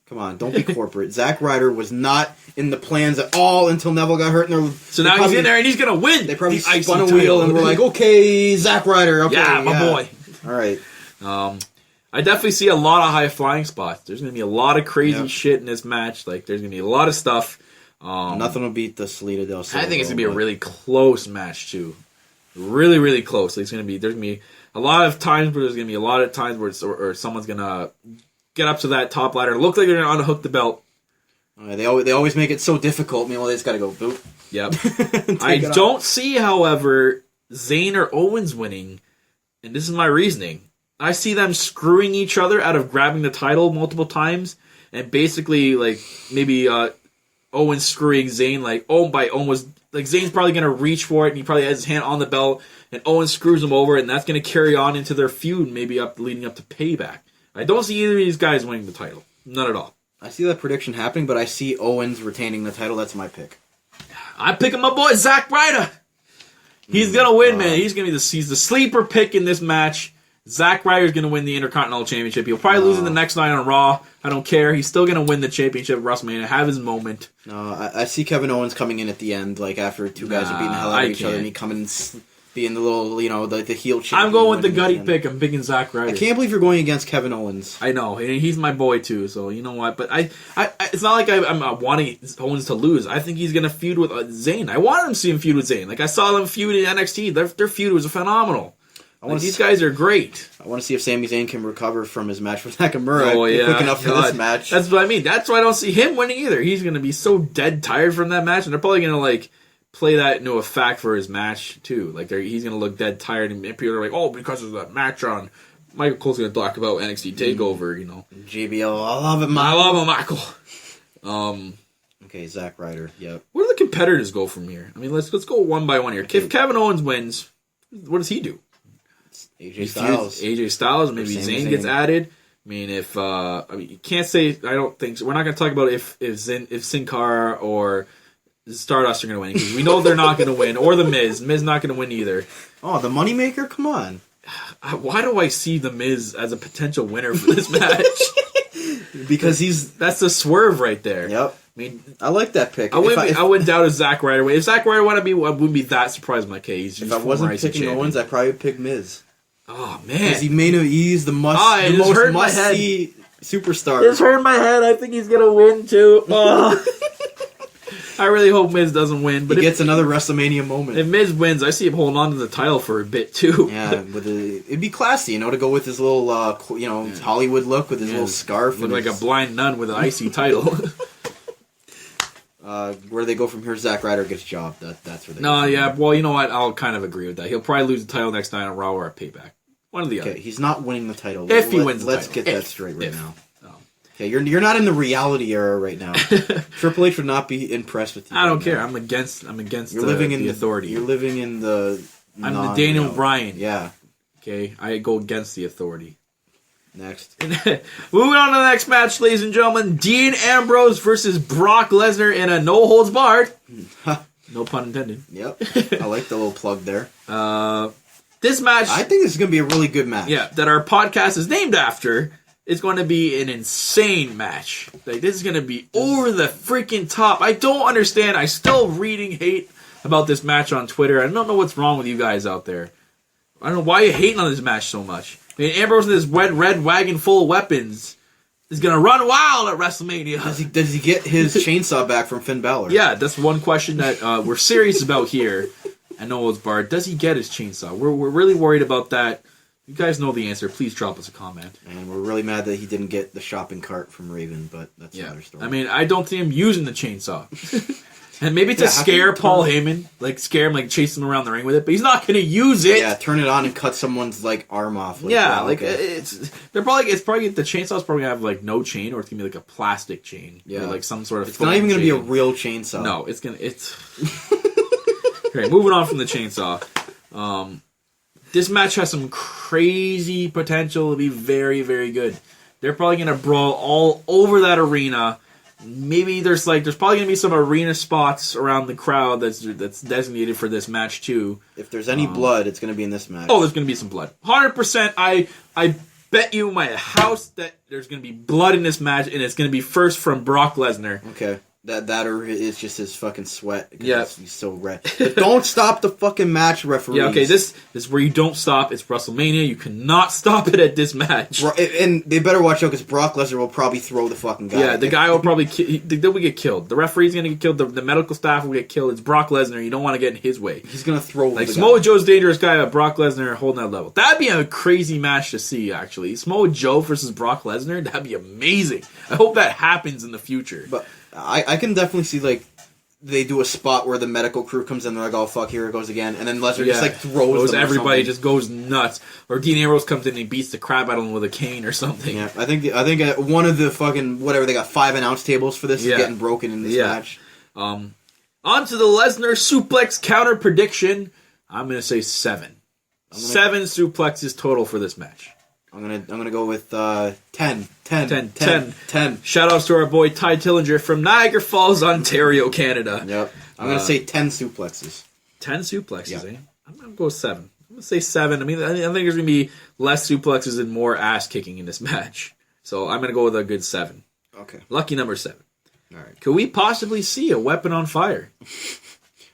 Come on, don't be corporate. Zack Ryder was not in the plans at all until Neville got hurt. So now he's in there and he's going to win. They probably spun a wheel and we're like, okay, Zack Ryder. Okay, my boy. All right. I definitely see a lot of high flying spots. There's going to be a lot of crazy shit in this match. Like, there's going to be a lot of stuff. Nothing will beat the Salida del Sol. I think it's going to be a really close match too. Really, really close. Like, there's going to be a lot of times where there's going to be a lot of times where someone's going to get up to that top ladder. Look like they're going to unhook the belt. They always make it so difficult. Meanwhile, they just got to go boop. Yep. I don't see, however, Zayn or Owens winning, and this is my reasoning. I see them screwing each other out of grabbing the title multiple times, and basically, like, maybe Owens screwing Zayn, like, almost, like, Zayn's probably going to reach for it, and he probably has his hand on the belt, and Owens screws him over, and that's going to carry on into their feud, maybe leading up to Payback. I don't see either of these guys winning the title. None at all. I see that prediction happening, but I see Owens retaining the title. That's my pick. I'm picking my boy, Zack Ryder. He's going to win, man. He's the sleeper pick in this match. Zack Ryder's going to win the Intercontinental Championship. He'll probably lose in the next night on Raw. I don't care. He's still going to win the championship at WrestleMania, have his moment. No, I see Kevin Owens coming in at the end, like after two guys are beating the hell out of each other, and he coming and being the little, the heel champion. I'm going with the gutty pick. I'm picking Zack Ryder. I can't believe you're going against Kevin Owens. I know. He's my boy, too, so you know what? But I it's not like I'm wanting Owens to lose. I think he's going to feud with Zayn. I wanted him to see him feud with Zayn. Like, I saw them feud in NXT. Their feud was phenomenal. These guys are great. I want to see if Sami Zayn can recover from his match with Nakamura quick enough for this match. That's what I mean. That's why I don't see him winning either. He's going to be so dead tired from that match, and they're probably going to, like, play that into a fact for his match, too. Like, he's going to look dead tired, and people are like, oh, because of that match on Michael Cole's going to talk about NXT TakeOver, you know. JBL, I love it, Michael. I love it, Michael. Okay, Zack Ryder, yep. Where do the competitors go from here? I mean, let's go one by one here. If Kevin Owens wins, what does he do? AJ Styles. AJ Styles, maybe Zayn gets added. I mean, you can't say, I don't think so. We're not going to talk about if Sin Cara or Stardust are going to win, because we know they're not going to win, or The Miz. Miz not going to win either. Oh, the Moneymaker? Come on. Why do I see The Miz as a potential winner for this match? Because that's the swerve right there. Yep. I mean, I like that pick. I wouldn't doubt if Zack Ryder win. If Zack Ryder won, I wouldn't be that surprised. Like, hey, if I wasn't picking Owens, I'd probably pick Miz. Oh man, because he's the most must-see superstar. It's hurting my head. I think he's gonna win too. Oh. I really hope Miz doesn't win, but he gets another WrestleMania moment. If Miz wins, I see him holding on to the title for a bit too. Yeah, it'd be classy, to go with his little, Hollywood look with his little scarf. Look like a blind nun with an IC title. Where they go from here, Zack Ryder gets jobbed. That's where they go. No, yeah. Well, you know what? I'll kind of agree with that. He'll probably lose the title next night on Raw or at Payback. One or the Okay, other. he's not winning the title. If he wins the let's title. get that straight right If. now. Okay, you're not in the reality era right now. Triple H would not be impressed with you. I don't right care. now. I'm against You're living in the authority. You're living in the. I'm the Daniel Bryan. Yeah. Okay, I go against the authority. Next. Moving on to the next match, ladies and gentlemen. Dean Ambrose versus Brock Lesnar in a no holds barred. No pun intended. Yep. I like the little plug there. This match, I think this is going to be a really good match. yeah, that our podcast is named after, is going to be an insane match. Like, this is going to be over the freaking top. I don't understand. I'm still reading hate about this match on Twitter. I don't know what's wrong with you guys out there. I don't know why you're hating on this match so much. I mean, Ambrose in this red wagon full of weapons is going to run wild at WrestleMania. Does he get his chainsaw back from Finn Balor? Yeah, that's one question that we're serious about here. I know it's Bart. Does he get his chainsaw? We're really worried about that. You guys know the answer. Please drop us a comment. And we're really mad that he didn't get the shopping cart from Raven, but that's another story. I mean, I don't see him using the chainsaw. And maybe to Yeah, scare Paul Heyman, like scare him, like chase him around the ring with it, but he's not going to use it. Yeah, turn it on and cut someone's like arm off. Like, Yeah, wow, like okay. it's the chainsaw's probably gonna have like no chain, or it's gonna be like a plastic chain, Yeah. or like some sort of. It's not even going to be a chain. real chainsaw. No, it's okay. Moving on from the chainsaw. This match has some crazy potential to be very, very good. They're probably gonna brawl all over that arena. Maybe there's probably gonna be some arena spots around the crowd that's designated for this match too. If there's any blood, it's going to be in this match. Oh, there's gonna be some blood. 100%. I bet you my house that there's gonna be blood in this match, and it's gonna be first from Brock Lesnar. Okay. That or it's just his fucking sweat. Yeah. He's so red. But don't stop the fucking match, referees. Yeah, okay, this is where you don't stop. It's WrestleMania. You cannot stop it at this match. And they better watch out because Brock Lesnar will probably throw the fucking guy. Yeah, the guy will probably they'll get killed. The referee's gonna get killed. The medical staff will get killed. It's Brock Lesnar. You don't want to get in his way. He's gonna throw Like the Samoa guy. Joe's dangerous guy, but Brock Lesnar holding that level. That'd be a crazy match to see. Actually, Samoa Joe versus Brock Lesnar. That'd be amazing. I hope that happens in the future. But I can definitely see like they do a spot where the medical crew comes in. They're like, "Oh fuck, here it goes again," and then Lesnar just like throws them or everybody something. just goes nuts. Or Dean Ambrose comes in and he beats the crap out of him with a cane or something. Yeah, I think one of the fucking whatever they got 5-ounce tables for this Yeah. is getting broken in this Yeah. match. On to the Lesnar suplex counter prediction. I'm gonna say 7. 7 suplexes total for this match. I'm gonna go with 10. 10. Shout outs to our boy Ty Tillinger from Niagara Falls, Ontario, Canada. Yep. I'm gonna say 10 suplexes. 10 suplexes, Yeah. eh? I'm gonna go 7. I'm gonna say 7. I mean, I think there's gonna be less suplexes and more ass kicking in this match. So I'm gonna go with a good 7. Okay. Lucky number 7. All right. Could we possibly see a weapon on fire?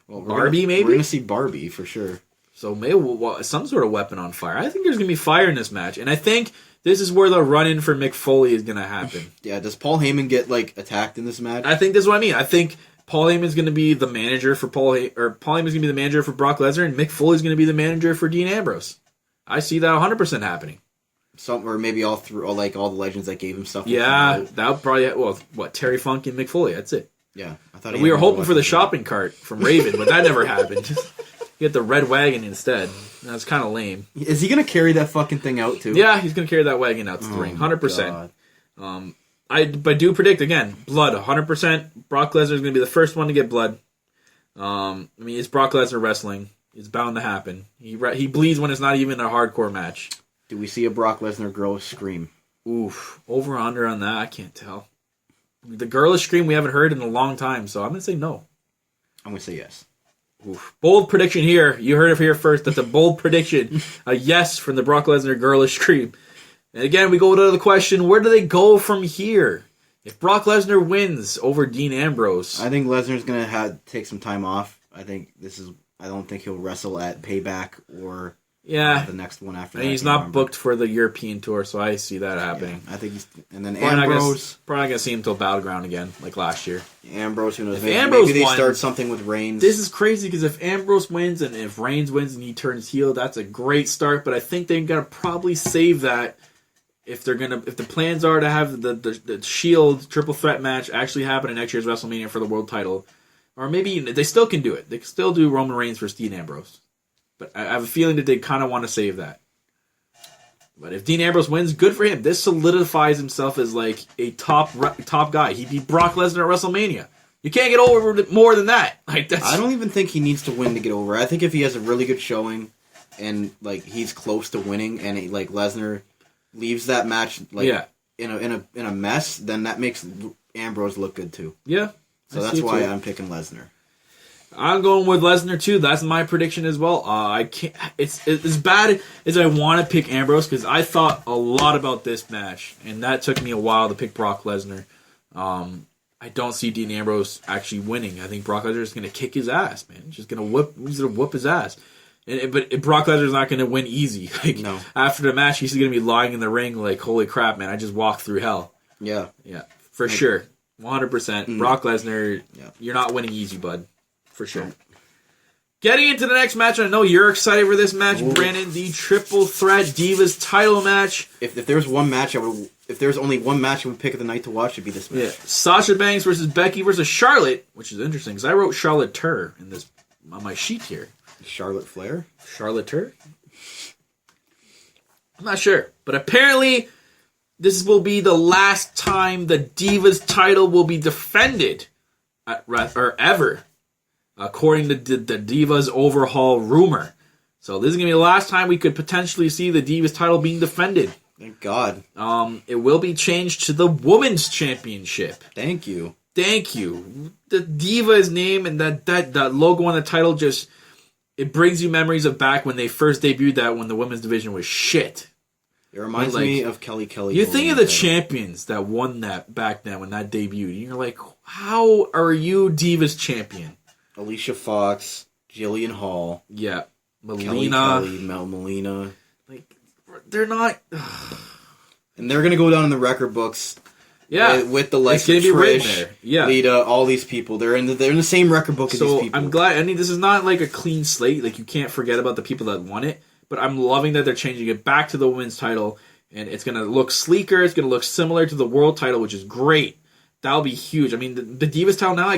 Well, Barbie, maybe? We're gonna see Barbie for sure. So maybe some sort of weapon on fire. I think there's gonna be fire in this match, and I think this is where the run-in for Mick Foley is gonna happen. Yeah. Does Paul Heyman get like attacked in this match? I think this is what I mean. I think Paul Heyman's gonna be the manager for Paul Heyman's gonna be the manager for Brock Lesnar, and Mick Foley's gonna be the manager for Dean Ambrose. I see that 100% happening. Or maybe all the legends that gave him stuff. Yeah, that would probably Terry Funk and Mick Foley. That's it. Yeah. I thought We were hoping for the shopping cart from Raven, but that never happened. You get the red wagon instead. That's kind of lame. Is he gonna carry that fucking thing out too? Yeah, he's gonna carry that wagon out to the ring, 100%. I do predict again, blood, 100%. Brock Lesnar is gonna be the first one to get blood. I mean, it's Brock Lesnar wrestling. It's bound to happen. He bleeds when it's not even a hardcore match. Do we see a Brock Lesnar girl scream? Oof, over or under on that, I can't tell. The girlish scream we haven't heard in a long time, so I'm gonna say no. I'm gonna say yes. Oof. Bold prediction here. You heard it here first. That's a bold prediction. A yes from the Brock Lesnar girlish scream. And again, we go to the question, where do they go from here? If Brock Lesnar wins over Dean Ambrose. I think Lesnar's gonna take some time off. I don't think he'll wrestle at Payback or the next one after that. And he's not booked for the European tour, so I see that happening. Yeah, I think and then Probably Ambrose. Probably not going to see him until Battleground again, like last year. Ambrose, who knows? If Maybe Ambrose they won, start something with Reigns. This is crazy because if Ambrose wins and if Reigns wins and he turns heel, that's a great start. But I think they're gonna probably save that if the plans are to have the Shield triple threat match actually happen in next year's WrestleMania for the world title, or maybe they still can do it. They can still do Roman Reigns versus Dean Ambrose. But I have a feeling that they kind of want to save that. But if Dean Ambrose wins, good for him. This solidifies himself as like a top guy. He beat Brock Lesnar at WrestleMania. You can't get over more than that. Like that's. I don't even think he needs to win to get over. I think if he has a really good showing, and like he's close to winning, and like Lesnar leaves that match like in a mess, then that makes Ambrose look good too. Yeah. So that's why I'm picking Lesnar. I'm going with Lesnar too. That's my prediction as well. I can't. It's as bad as I want to pick Ambrose because I thought a lot about this match, and that took me a while to pick Brock Lesnar. I don't see Dean Ambrose actually winning. I think Brock Lesnar is going to kick his ass, man. He's going to whoop his ass. But Brock Lesnar's not going to win easy. Like, no. After the match, he's going to be lying in the ring like, holy crap, man, I just walked through hell. Yeah. Yeah, for sure. 100%. Brock Lesnar, you're not winning easy, bud. For sure. Getting into the next match, I know you're excited for this match, Brandon. The Triple Threat Divas title match. If there's one match, if there's only one match I would pick of the night to watch, it'd be this match. Yeah. Sasha Banks versus Becky versus Charlotte, which is interesting because I wrote Charlotte Tur on my sheet here. Charlotte Flair? Charlotte Tur? I'm not sure. But apparently, this will be the last time the Divas title will be defended ever. According to the Divas Overhaul rumor. So this is going to be the last time we could potentially see the Divas title being defended. Thank God. It will be changed to the Women's Championship. Thank you. Thank you. The Divas name and that logo on the title just... It brings you memories of back when they first debuted that when the women's division was shit. It reminds me of Kelly Kelly. You think of the champions that won that back then when that debuted. And you're like, how are you Divas champion? Alicia Fox, Jillian Hall. Yeah. Melina. Kelly, Mel Melina. Like, they're not... And they're going to go down in the record books. Yeah. With the likes of Trish, Lita, all these people. They're in the same record book as these people. I'm glad... I mean, this is not like a clean slate. Like, you can't forget about the people that won it. But I'm loving that they're changing it back to the women's title. And it's going to look sleeker. It's going to look similar to the world title, which is great. That'll be huge. I mean, the Divas title now,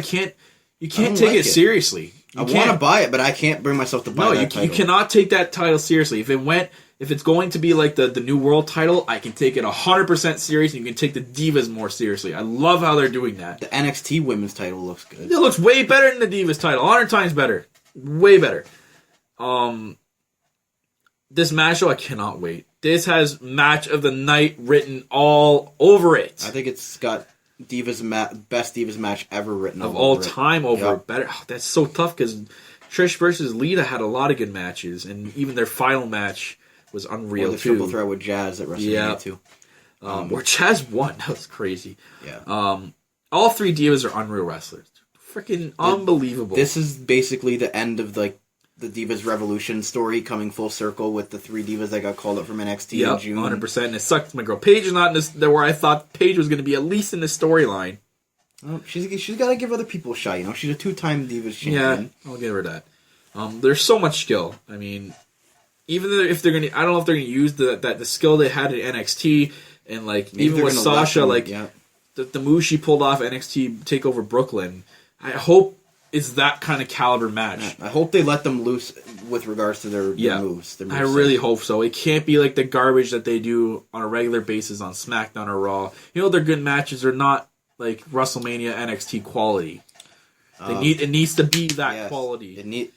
you can't take it seriously. I want to buy it, but I can't bring myself to buy that title. You cannot take that title seriously. If it's going to be like the new world title, I can take it 100% serious, and you can take the Divas more seriously. I love how they're doing that. The NXT women's title looks good. It looks way better than the Divas title. 100 times better. Way better. This match, though, I cannot wait. This has match of the night written all over it. I think it's got best Divas match ever written of all time over it. Better. Oh, that's so tough because Trish versus Lita had a lot of good matches, and even their final match was unreal the too. Triple Threat with Jazz at WrestleMania too. Where Jazz won. That was crazy. Yeah. All three Divas are unreal wrestlers. Freaking unbelievable. This is basically the end of the Divas Revolution story coming full circle with the three Divas that got called up from NXT in June. 100%. And it sucked. My girl Paige is not in this. Where I thought Paige was going to be at least in the storyline. Well, she's got to give other people a shot. You know, she's a 2-time Divas champion. Yeah, I'll give her that. There's so much skill. I mean, even if they're going to, I don't know if they're going to use the skill they had at NXT and like maybe even with Sasha, the move she pulled off NXT Takeover Brooklyn. I hope it's that kind of caliber match. I hope they let them loose with regards to their moves. I really hope so. It can't be like the garbage that they do on a regular basis on SmackDown or Raw. You know, their good matches are not like WrestleMania NXT quality. It needs to be that quality.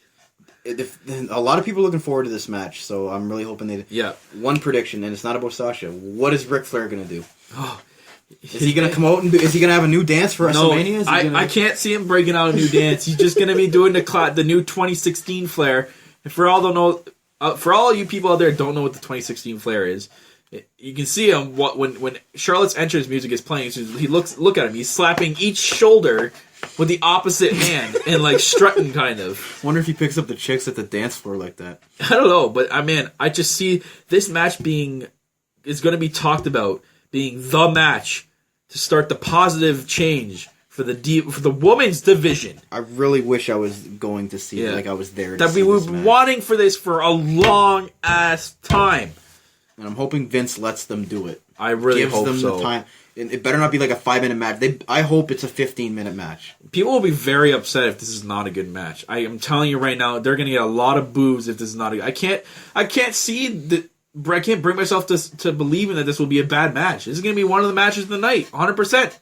A lot of people are looking forward to this match, so I'm really hoping they... Yeah. One prediction, and it's not about Sasha. What is Ric Flair going to do? Oh, is he going to come out and is he going to have a new dance for WrestleMania? I can't see him breaking out a new dance. He's just going to be doing the new 2016 Flair. And for all you people out there who don't know what the 2016 Flair is, you can see him when Charlotte's entrance music is playing. Look at him. He's slapping each shoulder with the opposite hand and like strutting kind of. Wonder if he picks up the chicks at the dance floor like that. I don't know, but I just see this match is going to be talked about being the match to start the positive change for the women's division. I really wish I was going to see it, like I was there. That we've been wanting for this for a long ass time, and I'm hoping Vince lets them do it. I really hope them so. The time. It better not be like a 5-minute match. I hope it's a 15-minute match. People will be very upset if this is not a good match. I am telling you right now, they're going to get a lot of boos if this is not a good... I can't see I can't bring myself to believing that this will be a bad match. This is going to be one of the matches of the night, 100%.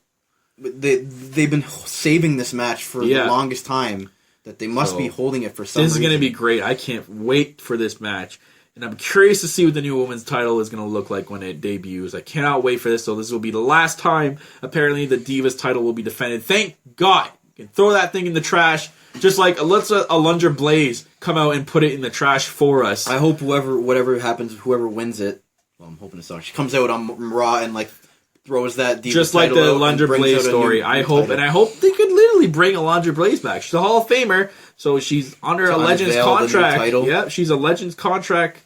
They've been saving this match for the longest time. That they must be holding it for some reason. This is going to be great. I can't wait for this match. And I'm curious to see what the new women's title is going to look like when it debuts. I cannot wait for this. So this will be the last time, apparently, the Divas title will be defended. Thank God. You can throw that thing in the trash. Just like, let's Alundra Blaze come out and put it in the trash for us. I hope whatever happens, whoever wins it, well, I'm hoping it's not. She comes out on Raw and, like, throws that Divas just like the Alundra Blaze story. I hope they could literally bring Alundra Blaze back. She's a Hall of Famer, so she's under a Legends contract. Yeah, she's a Legends contract,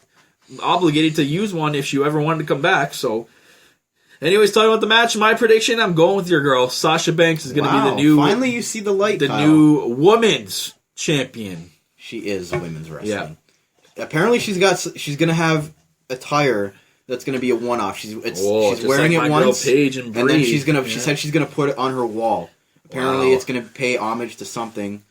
obligated to use one if she ever wanted to come back. So, anyways, talking about the match, my prediction, I'm going with your girl. Sasha Banks is going to be the new. Finally, you see the light. The new women's champion. She is women's wrestling. Yeah. Apparently, she's going to have attire. That's going to be a one-off. She's wearing it once, and then she said she's going to put it on her wall. Apparently, it's going to pay homage to something.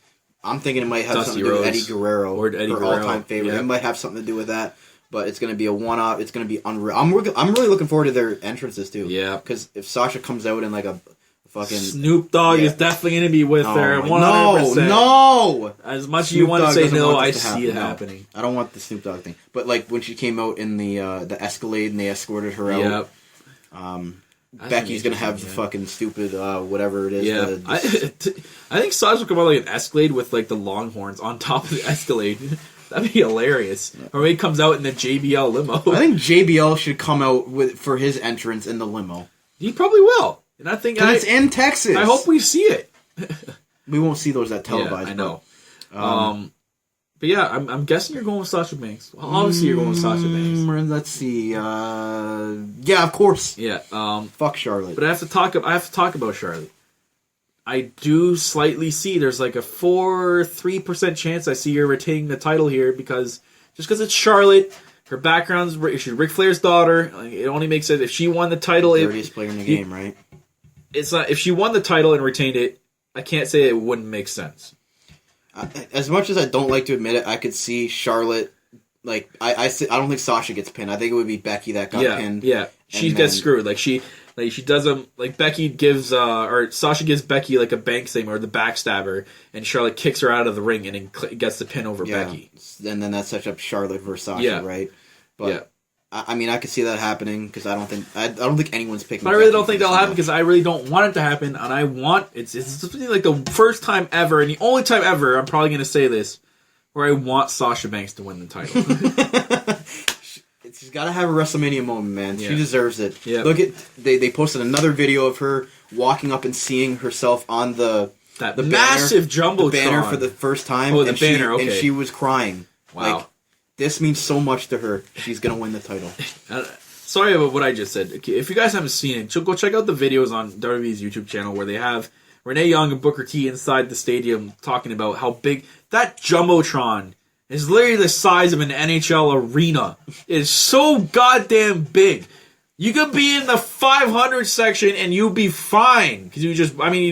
I'm thinking it might have something to do with Eddie Guerrero, her all-time favorite. Yeah. It might have something to do with that, but it's going to be a one-off. It's going to be unreal. I'm really looking forward to their entrances too. Yeah, because if Sasha comes out in like a fucking Snoop Dogg is definitely going to be with her. 100%. No. As much as you want to say no, I see it happening. I don't want the Snoop Dogg thing. But like when she came out in the Escalade and they escorted her out. Becky's going to have the fucking stupid whatever it is. Yeah. I think Sasha will come out like an Escalade with like the Longhorns on top of the Escalade. That'd be hilarious. Or maybe he comes out in the JBL limo. I think JBL should come out for his entrance in the limo. He probably will. And I think it's in Texas. I hope we see it. We won't see those at televised. Yeah, I know. But yeah, I'm guessing you're going with Sasha Banks. Well, obviously, you're going with Sasha Banks. Let's see. Yeah, of course. Yeah. Fuck Charlotte. But I have to talk about Charlotte. I do slightly see there's like a 3% chance I see her retaining the title here because it's Charlotte. Her background's she's Ric Flair's daughter. Like, it only makes sense if she won the title. The dirtiest player in the game, right? It's not if she won the title and retained it. I can't say it wouldn't make sense. As much as I don't like to admit it, I could see Charlotte. Like I don't think Sasha gets pinned. I think it would be Becky that got pinned. Yeah, she gets screwed. Like she doesn't like Becky gives or Sasha gives Becky like a bank statement or the backstabber, and Charlotte kicks her out of the ring and then gets the pin over Becky. And then that sets up Charlotte versus Sasha, right? But I mean, I could see that happening because I don't think anyone's picking. But I really don't think that'll happen because I really don't want it to happen, and I want it's like the first time ever and the only time ever I'm probably going to say this where I want Sasha Banks to win the title. She's got to have a WrestleMania moment, man. Yeah. She deserves it. Yeah. Look at they posted another video of her walking up and seeing herself on the massive jumbotron banner for the first time. Oh, the banner. Okay. And she was crying. Wow. Like, this means so much to her. She's gonna win the title. Sorry about what I just said. If you guys haven't seen it, go check out the videos on WWE's YouTube channel where they have Renee Young and Booker T inside the stadium talking about how big that jumbotron is. Literally the size of an NHL arena. It is so goddamn big. You could be in the 500 section and you'll be fine because you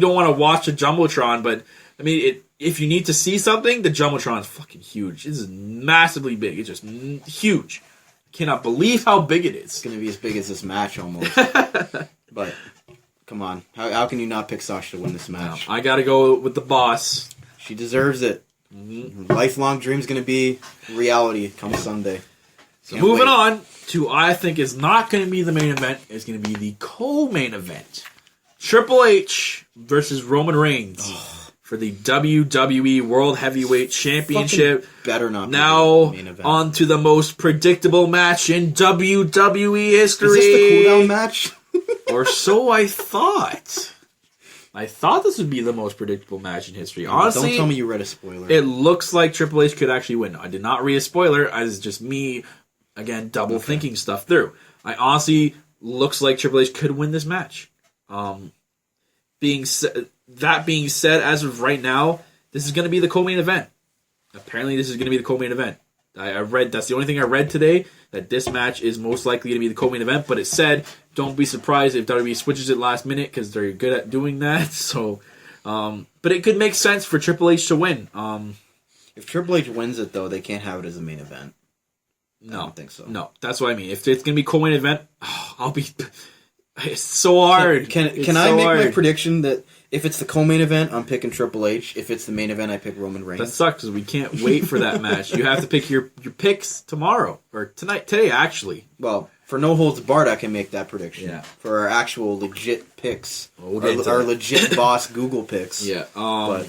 don't want to watch a jumbotron, but I mean if you need to see something, the jumbotron is fucking huge. This is massively big. It's just huge. I cannot believe how big it is. It's going to be as big as this match almost. But, come on. How can you not pick Sasha to win this match? No, I got to go with the boss. She deserves it. Mm-hmm. Her lifelong dream's going to be reality come Sunday. So moving on to I think is not going to be the main event. It's going to be the co-main event. Triple H versus Roman Reigns. For the WWE World Heavyweight Championship. Better not be now the main event. On to the most predictable match in WWE history. Is this the cooldown match? Or so I thought. I thought this would be the most predictable match in history. Honestly, don't tell me you read a spoiler. It looks like Triple H could actually win. I did not read a spoiler. It's just me, again, double thinking stuff through. I honestly looks like Triple H could win this match. That being said, as of right now, this is going to be the co-main event. Apparently, this is going to be the co-main event. I read that's the only thing I read today, that this match is most likely going to be the co-main event. But it said, don't be surprised if WWE switches it last minute because they're good at doing that. So, but it could make sense for Triple H to win. If Triple H wins it, though, they can't have it as a main event. I don't think so. No, that's what I mean. If it's gonna be co-main event, I'll be. It's so hard. Can I make my prediction that if it's the co-main event, I'm picking Triple H. If it's the main event, I pick Roman Reigns. That sucks because we can't wait for that match. You have to pick your picks tomorrow or today actually. Well, for No Holds Barred, I can make that prediction. Yeah. For our actual legit picks, We'll our legit boss Google picks. Yeah. But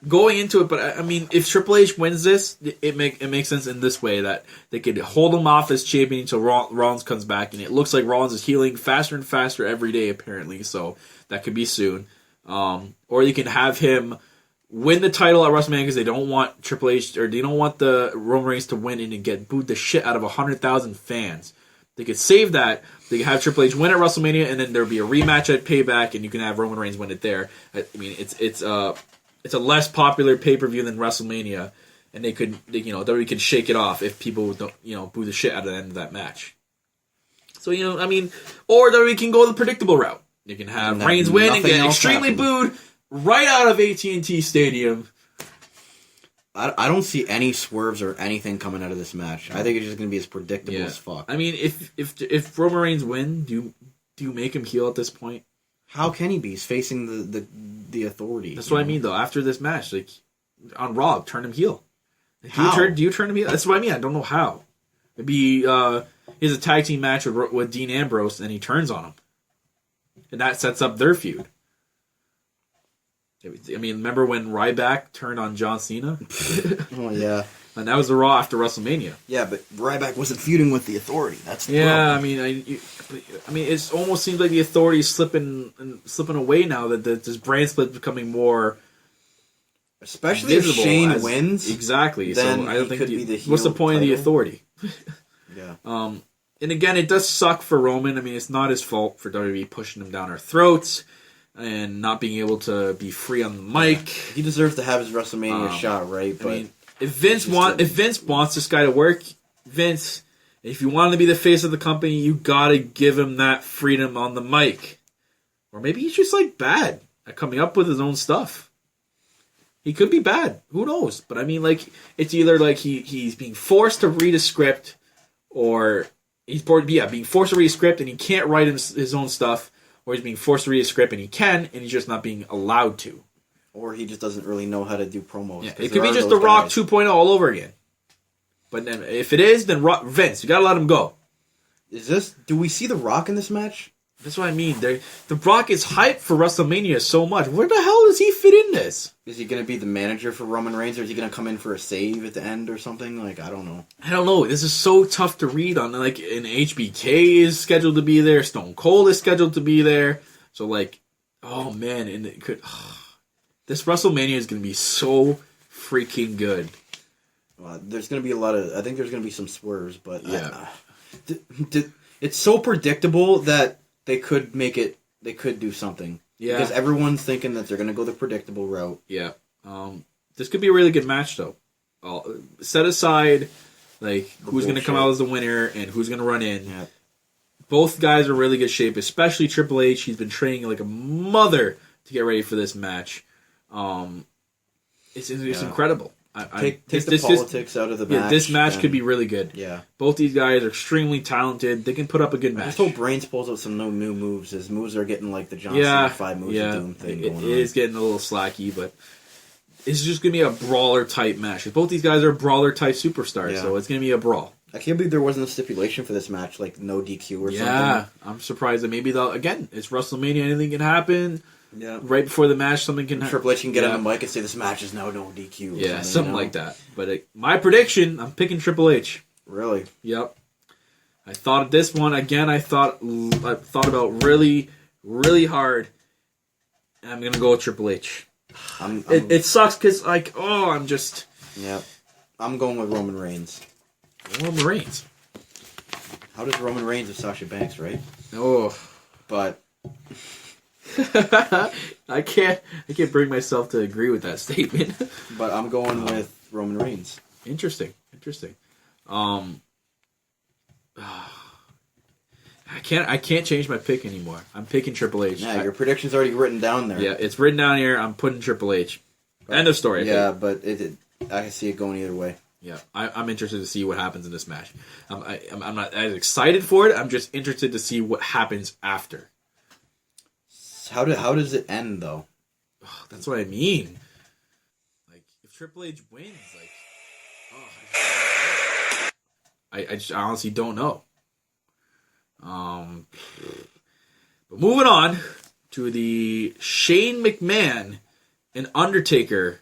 going into it, but I mean, if Triple H wins this, it makes sense in this way that they could hold him off as champion until Rollins comes back, and it looks like Rollins is healing faster and faster every day apparently, so that could be soon. Or you can have him win the title at WrestleMania because they don't want Triple H or they don't want the Roman Reigns to win and get booed the shit out of 100,000 fans. They could save that. They could have Triple H win at WrestleMania, and then there'll be a rematch at Payback, and you can have Roman Reigns win it there. I mean, it's a less popular pay-per-view than WrestleMania, and WWE could shake it off if people don't, boo the shit out of the end of that match. So, I mean, or WWE can go the predictable route. You can have Reigns win and get extremely booed right out of AT&T Stadium. I don't see any swerves or anything coming out of this match. I think it's just going to be as predictable as fuck. I mean, if Roman Reigns win, do you make him heel at this point? How can he be? He's facing the Authority. That's what I mean, though. After this match, like on Raw, turn him heel. How? Do you turn him heel? That's what I mean. I don't know how. Maybe he has a tag team match with Dean Ambrose, and he turns on him, and that sets up their feud. I mean, remember when Ryback turned on John Cena? Oh yeah, and that was the Raw after WrestleMania. Yeah, but Ryback wasn't feuding with the Authority. That's the problem. I mean, it almost seems like the Authority is slipping away now that this brand split is becoming more. Especially if Shane wins, exactly. Then so I don't he think could be the heel what's the point title? of the Authority? Yeah. And again, it does suck for Roman. I mean, it's not his fault for WWE pushing him down our throats and not being able to be free on the mic. He deserves to have his WrestleMania shot, right? But I mean, if Vince wants this guy to work, Vince, if you want him to be the face of the company, you gotta give him that freedom on the mic. Or maybe he's just like bad at coming up with his own stuff. He could be bad. Who knows? But I mean, like, it's either like he's being forced to read a script, or he's being forced to read a script and he can't write his own stuff, or he's being forced to read a script and he can, and he's just not being allowed to. Or he just doesn't really know how to do promos. Yeah, it could be just The Rock 2.0 all over again. But then, if it is, then Vince, you gotta let him go. Do we see The Rock in this match? That's what I mean. The Rock is hyped for WrestleMania so much. Where the hell does he fit in this? Is he going to be the manager for Roman Reigns, or is he going to come in for a save at the end or something? Like, I don't know. I don't know. This is so tough to read on. Like, an HBK is scheduled to be there. Stone Cold is scheduled to be there. So, like, oh man, and it could. This WrestleMania is going to be so freaking good. There's going to be I think there's going to be some swerves, but yeah, it's so predictable that they could make it. They could do something. Yeah, because everyone's thinking that they're going to go the predictable route. Yeah. This could be a really good match, though. Set aside, like, who's going to come out as the winner and who's going to run in. Yeah. Both guys are in really good shape, especially Triple H. He's been training like a mother to get ready for this match. It's incredible. Take the politics out of the match. Yeah, this match could be really good. Yeah. Both these guys are extremely talented. They can put up a good match. I just hope Reigns pulls out some new moves. His moves are getting like the John Cena 5 moves of doom thing going on. It is getting a little slacky, but it's just going to be a brawler-type match. Both these guys are brawler-type superstars, so it's going to be a brawl. I can't believe there wasn't a stipulation for this match, like no DQ or something. Yeah, I'm surprised that maybe again, it's WrestleMania, anything can happen. Yeah. Right before the match, something can happen. Triple H can get on the mic and say this match is now no DQ. Yeah, something like that. But my prediction, I'm picking Triple H. Really? Yep. I thought of this one again. I thought about really, really hard. And I'm gonna go with Triple H. It sucks because I'm just. Yeah. I'm going with Roman Reigns. Roman Reigns. How does Roman Reigns with Sasha Banks, right? Oh, but. I can't bring myself to agree with that statement. But I'm going with Roman Reigns. Interesting. I can't change my pick anymore. I'm picking Triple H. Yeah, your prediction's already written down there. Yeah, it's written down here. I'm putting Triple H. End of story. Yeah, but I can see it going either way. Yeah, I'm interested to see what happens in this match. I'm not as excited for it. I'm just interested to see what happens after. How does it end though? Oh, that's what I mean. Like if Triple H wins, like, I honestly don't know. But moving on to the Shane McMahon and Undertaker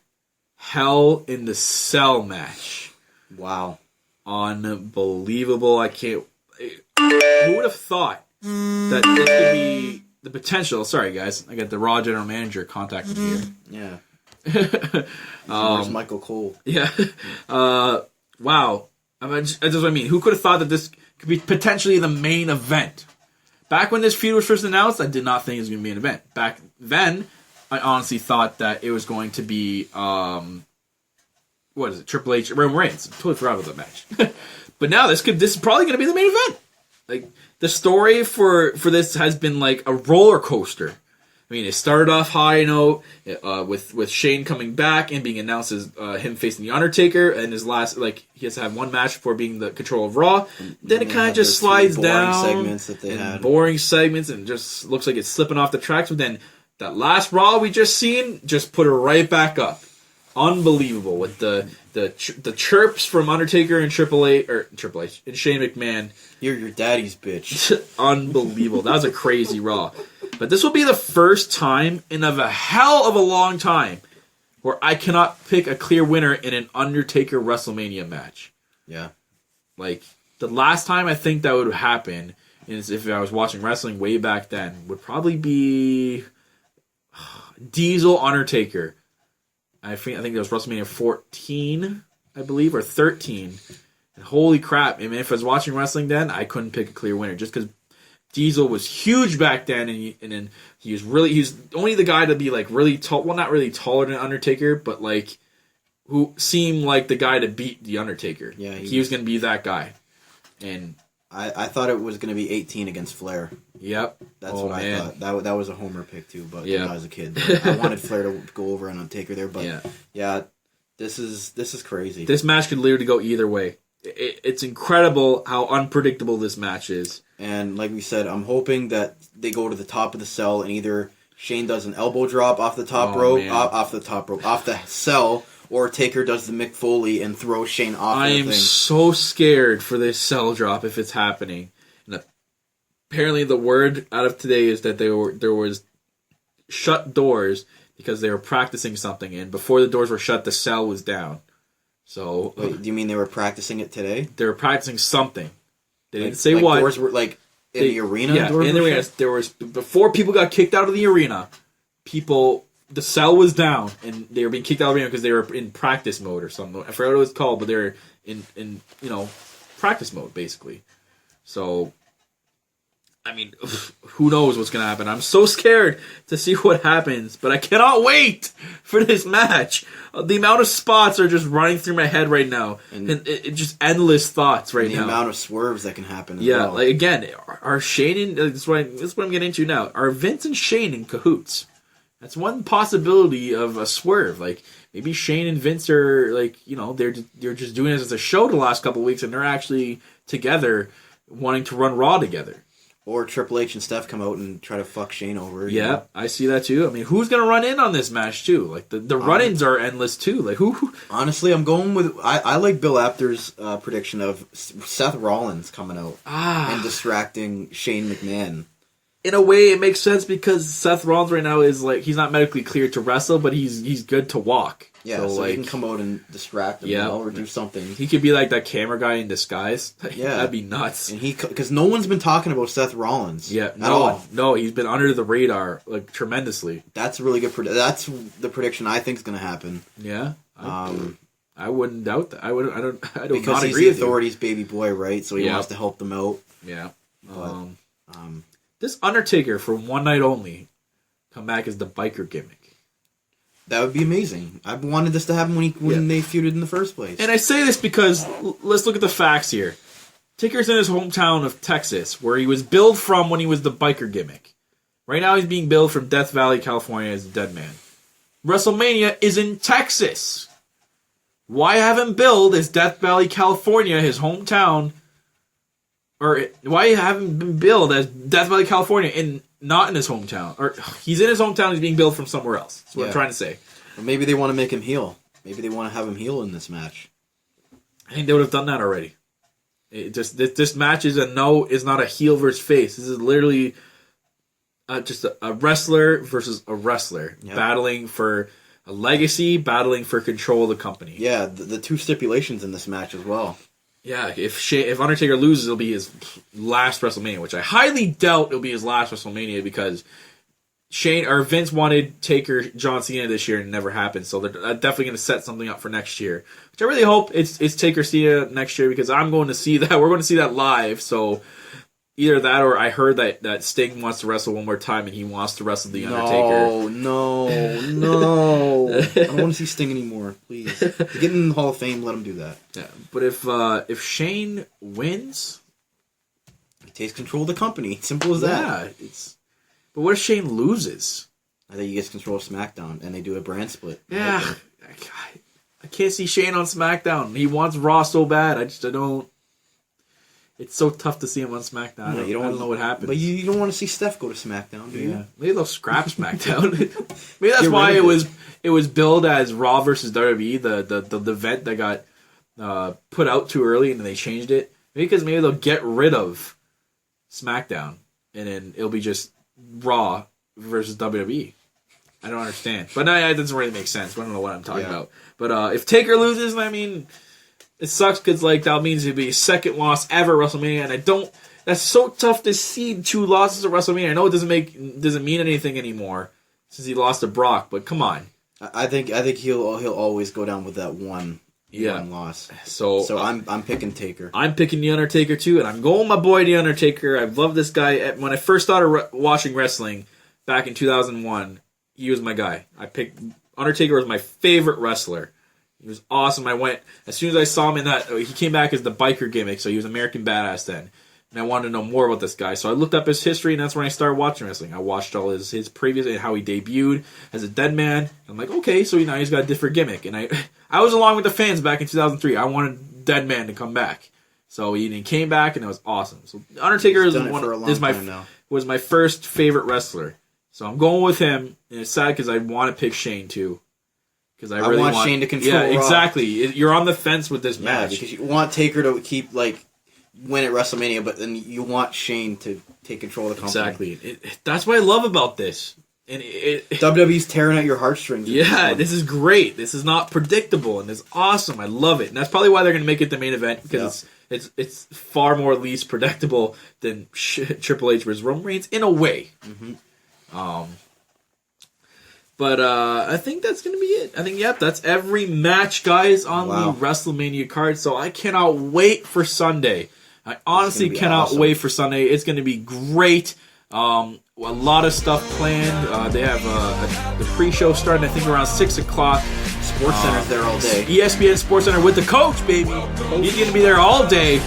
Hell in the Cell match. Wow. Unbelievable. I can't... Who would have thought that this could be the potential... Sorry, guys. I got the Raw General Manager contacting me here. Yeah. Where's Michael Cole? Yeah. Wow. That's what I mean. Who could have thought that this could be potentially the main event? Back when this feud was first announced, I did not think it was going to be an event. Back then, I honestly thought that it was going to be, what is it, Triple H, Roman Reigns. I totally forgot about that match. But now this is probably going to be the main event. Like, the story for this has been like a roller coaster. I mean, it started off high, with Shane coming back and being announced as him facing The Undertaker, and his last, he has to have one match before being the control of Raw. Then it kind of just slides down. Segments that they had. Boring segments, and just looks like it's slipping off the tracks. But then that last Raw we just seen just put it right back up. Unbelievable with the chirps from Undertaker and Triple H and Shane McMahon. You're your daddy's bitch. Unbelievable. That was a crazy Raw. But this will be the first time in a hell of a long time where I cannot pick a clear winner in an Undertaker WrestleMania match. Yeah. Like, the last time I think that would happen is if I was watching wrestling way back then, would probably be Diesel Undertaker. I think that was WrestleMania 14, I believe, or 13. And holy crap. I mean, if I was watching wrestling then, I couldn't pick a clear winner just because Diesel was huge back then, and then he was only the guy to be like really tall. Well, not really taller than Undertaker, but like who seemed like the guy to beat the Undertaker. Yeah, he was going to be that guy. And I thought it was going to be 18 against Flair. Yep, that's what I thought. That was a homer pick too. But when I was a kid, I wanted Flair to go over on Undertaker there. But yeah, this is crazy. This match could literally go either way. It's incredible how unpredictable this match is. And like we said, I'm hoping that they go to the top of the cell and either Shane does an elbow drop off the top rope, off the cell, or Taker does the Mick Foley and throws Shane off the thing. I am so scared for this cell drop if it's happening. And apparently the word out of today is that there was shut doors because they were practicing something, and before the doors were shut, the cell was down. So, wait, do you mean they were practicing it today? They were practicing something. They didn't say what. Doors were in the arena. Yeah, in the arena. There was before people got kicked out of the arena. The cell was down, and they were being kicked out of the arena because they were in practice mode or something. I forgot what it was called, but they were in practice mode basically. So, I mean, who knows what's going to happen. I'm so scared to see what happens, but I cannot wait for this match. The amount of spots are just running through my head right now. And it just endless thoughts right now. The amount of swerves that can happen as well. Like, again, are Shane and... This is what I'm getting into now. Are Vince and Shane in cahoots? That's one possibility of a swerve. Like, maybe Shane and Vince are, they're just doing this as a show the last couple of weeks, and they're actually together wanting to run Raw together. Or Triple H and Steph come out and try to fuck Shane over. Yeah, I see that too. I mean, who's going to run in on this match too? Like, the run-ins are endless too. Like, who? Honestly, I'm going with... I like Bill Apter's prediction of Seth Rollins coming out and distracting Shane McMahon. In a way, it makes sense because Seth Rollins right now is he's not medically cleared to wrestle, but he's good to walk. Yeah, so he can come out and distract him, or do something. He could be like that camera guy in disguise. Yeah, that'd be nuts. And because no one's been talking about Seth Rollins. Yeah, at all. No, he's been under the radar tremendously. That's a really good. That's the prediction I think is going to happen. Yeah, I wouldn't doubt that. I don't because not he's agree the with authority's baby boy, right? So he wants to help them out. Yeah. But, this Undertaker for one night only come back as the biker gimmick. That would be amazing. I've wanted this to happen when they feuded in the first place. And I say this because let's look at the facts here. Taker's in his hometown of Texas, where he was billed from when he was the biker gimmick. Right now he's being billed from Death Valley, California as a dead man. WrestleMania is in Texas. Why have him billed as Death Valley, California, his hometown? Or why haven't been billed as Death Valley, California, and not in his hometown? Or he's in his hometown, he's being billed from somewhere else. That's what I'm trying to say. Or maybe they want to make him heel. Maybe they want to have him heel in this match. I think they would have done that already. This match is not a heel versus face. This is literally just a wrestler versus a wrestler battling for a legacy, battling for control of the company. Yeah, the two stipulations in this match as well. Yeah, if Undertaker loses, it'll be his last WrestleMania, which I highly doubt it'll be his last WrestleMania because Vince wanted Taker John Cena this year and it never happened. So they're definitely going to set something up for next year, which I really hope it's Taker Cena next year because I'm going to see that. We're going to see that live. So either that or I heard that Sting wants to wrestle one more time and he wants to wrestle The Undertaker. No. I don't want to see Sting anymore. Please. Get in the Hall of Fame, let him do that. Yeah, but if Shane wins, he takes control of the company. Simple as that. Yeah, but what if Shane loses? I think he gets control of SmackDown and they do a brand split. Yeah, I can't see Shane on SmackDown. He wants Raw so bad. I don't. It's so tough to see him on SmackDown. I don't know what happens. But you don't want to see Steph go to SmackDown, do you? Yeah. Maybe they'll scrap SmackDown. Maybe that's why it was billed as Raw versus WWE, the event that got put out too early and then they changed it. Maybe they'll get rid of SmackDown and then it'll be just Raw versus WWE. I don't understand. But that doesn't really make sense. I don't know what I'm talking about. But if Taker loses, I mean, it sucks because that means it'd be his second loss ever at WrestleMania, and that's so tough to see 2 losses at WrestleMania. I know it doesn't mean anything anymore since he lost to Brock, but come on. I think he'll always go down with that one loss. So I'm picking Taker. I'm picking The Undertaker too, and I'm going with my boy The Undertaker. I've loved this guy. When I first started watching wrestling back in 2001, he was my guy. I picked Undertaker was my favorite wrestler. He was awesome. As soon as I saw him he came back as the biker gimmick, so he was American Badass then. And I wanted to know more about this guy. So I looked up his history, and that's when I started watching wrestling. I watched all his previous, and how he debuted as a dead man. I'm like, okay, so now he's got a different gimmick. And I was along with the fans back in 2003. I wanted Dead Man to come back. So he came back, and it was awesome. So Undertaker was my first favorite wrestler. So I'm going with him, and it's sad because I want to pick Shane too. Because I want Shane to control Raw. Exactly. You're on the fence with this match. Because you want Taker to keep win at WrestleMania, but then you want Shane to take control of the company. Exactly. That's what I love about this. And WWE's tearing at your heartstrings. Yeah, this is great. This is not predictable, and it's awesome. I love it. And that's probably why they're going to make it the main event, because it's far more least predictable than Triple H versus Roman Reigns in a way. Mm-hmm. But I think that's going to be it. I think, that's every match, guys, on the WrestleMania card. So I cannot wait for Sunday. I honestly cannot wait for Sunday. It's going to be great. A lot of stuff planned. They have the pre-show starting, I think, around 6 o'clock. Sports Center's there all day. ESPN Sports Center with the coach, baby. He's going to be there all day.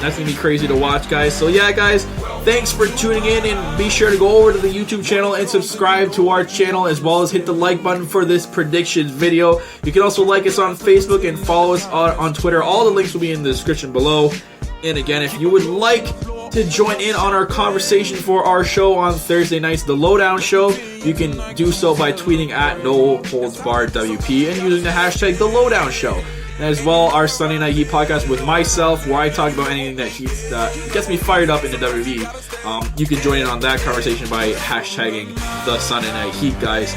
That's going to be crazy to watch, guys. So, guys, thanks for tuning in, and be sure to go over to the YouTube channel and subscribe to our channel, as well as hit the like button for this predictions video. You can also like us on Facebook and follow us on Twitter. All the links will be in the description below. And again, if you would like to join in on our conversation for our show on Thursday nights, The Lowdown Show, you can do so by tweeting at NoHoldsBarredWP and using the hashtag The Lowdown Show. And as well, our Sunday Night Heat podcast with myself, where I talk about anything that gets me fired up in the WWE. You can join in on that conversation by hashtagging the Sunday Night Heat, guys.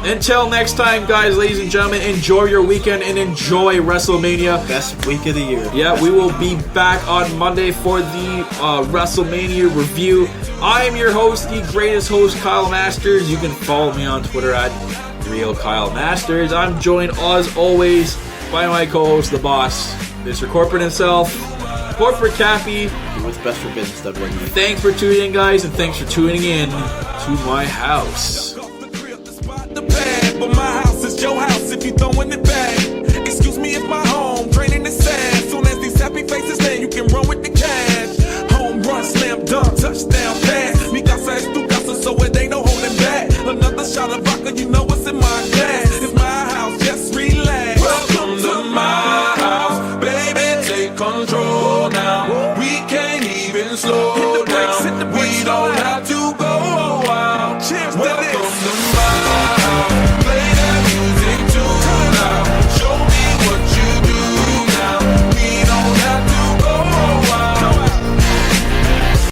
Until next time, guys, ladies and gentlemen, enjoy your weekend and enjoy WrestleMania. Best week of the year. Yeah, we will be back on Monday for the WrestleMania review. I am your host, the greatest host, Kyle Masters. You can follow me on Twitter at RealKyleMasters. I'm joined, as always, by my co-host, the boss, Mr. Corporate himself, Corporate Cappy. What's best for business, WWE. Thanks for tuning in, guys, and thanks for tuning in to my house. But my house is your house if you throwing it back. Excuse me if my home draining the sad. Soon as these happy faces they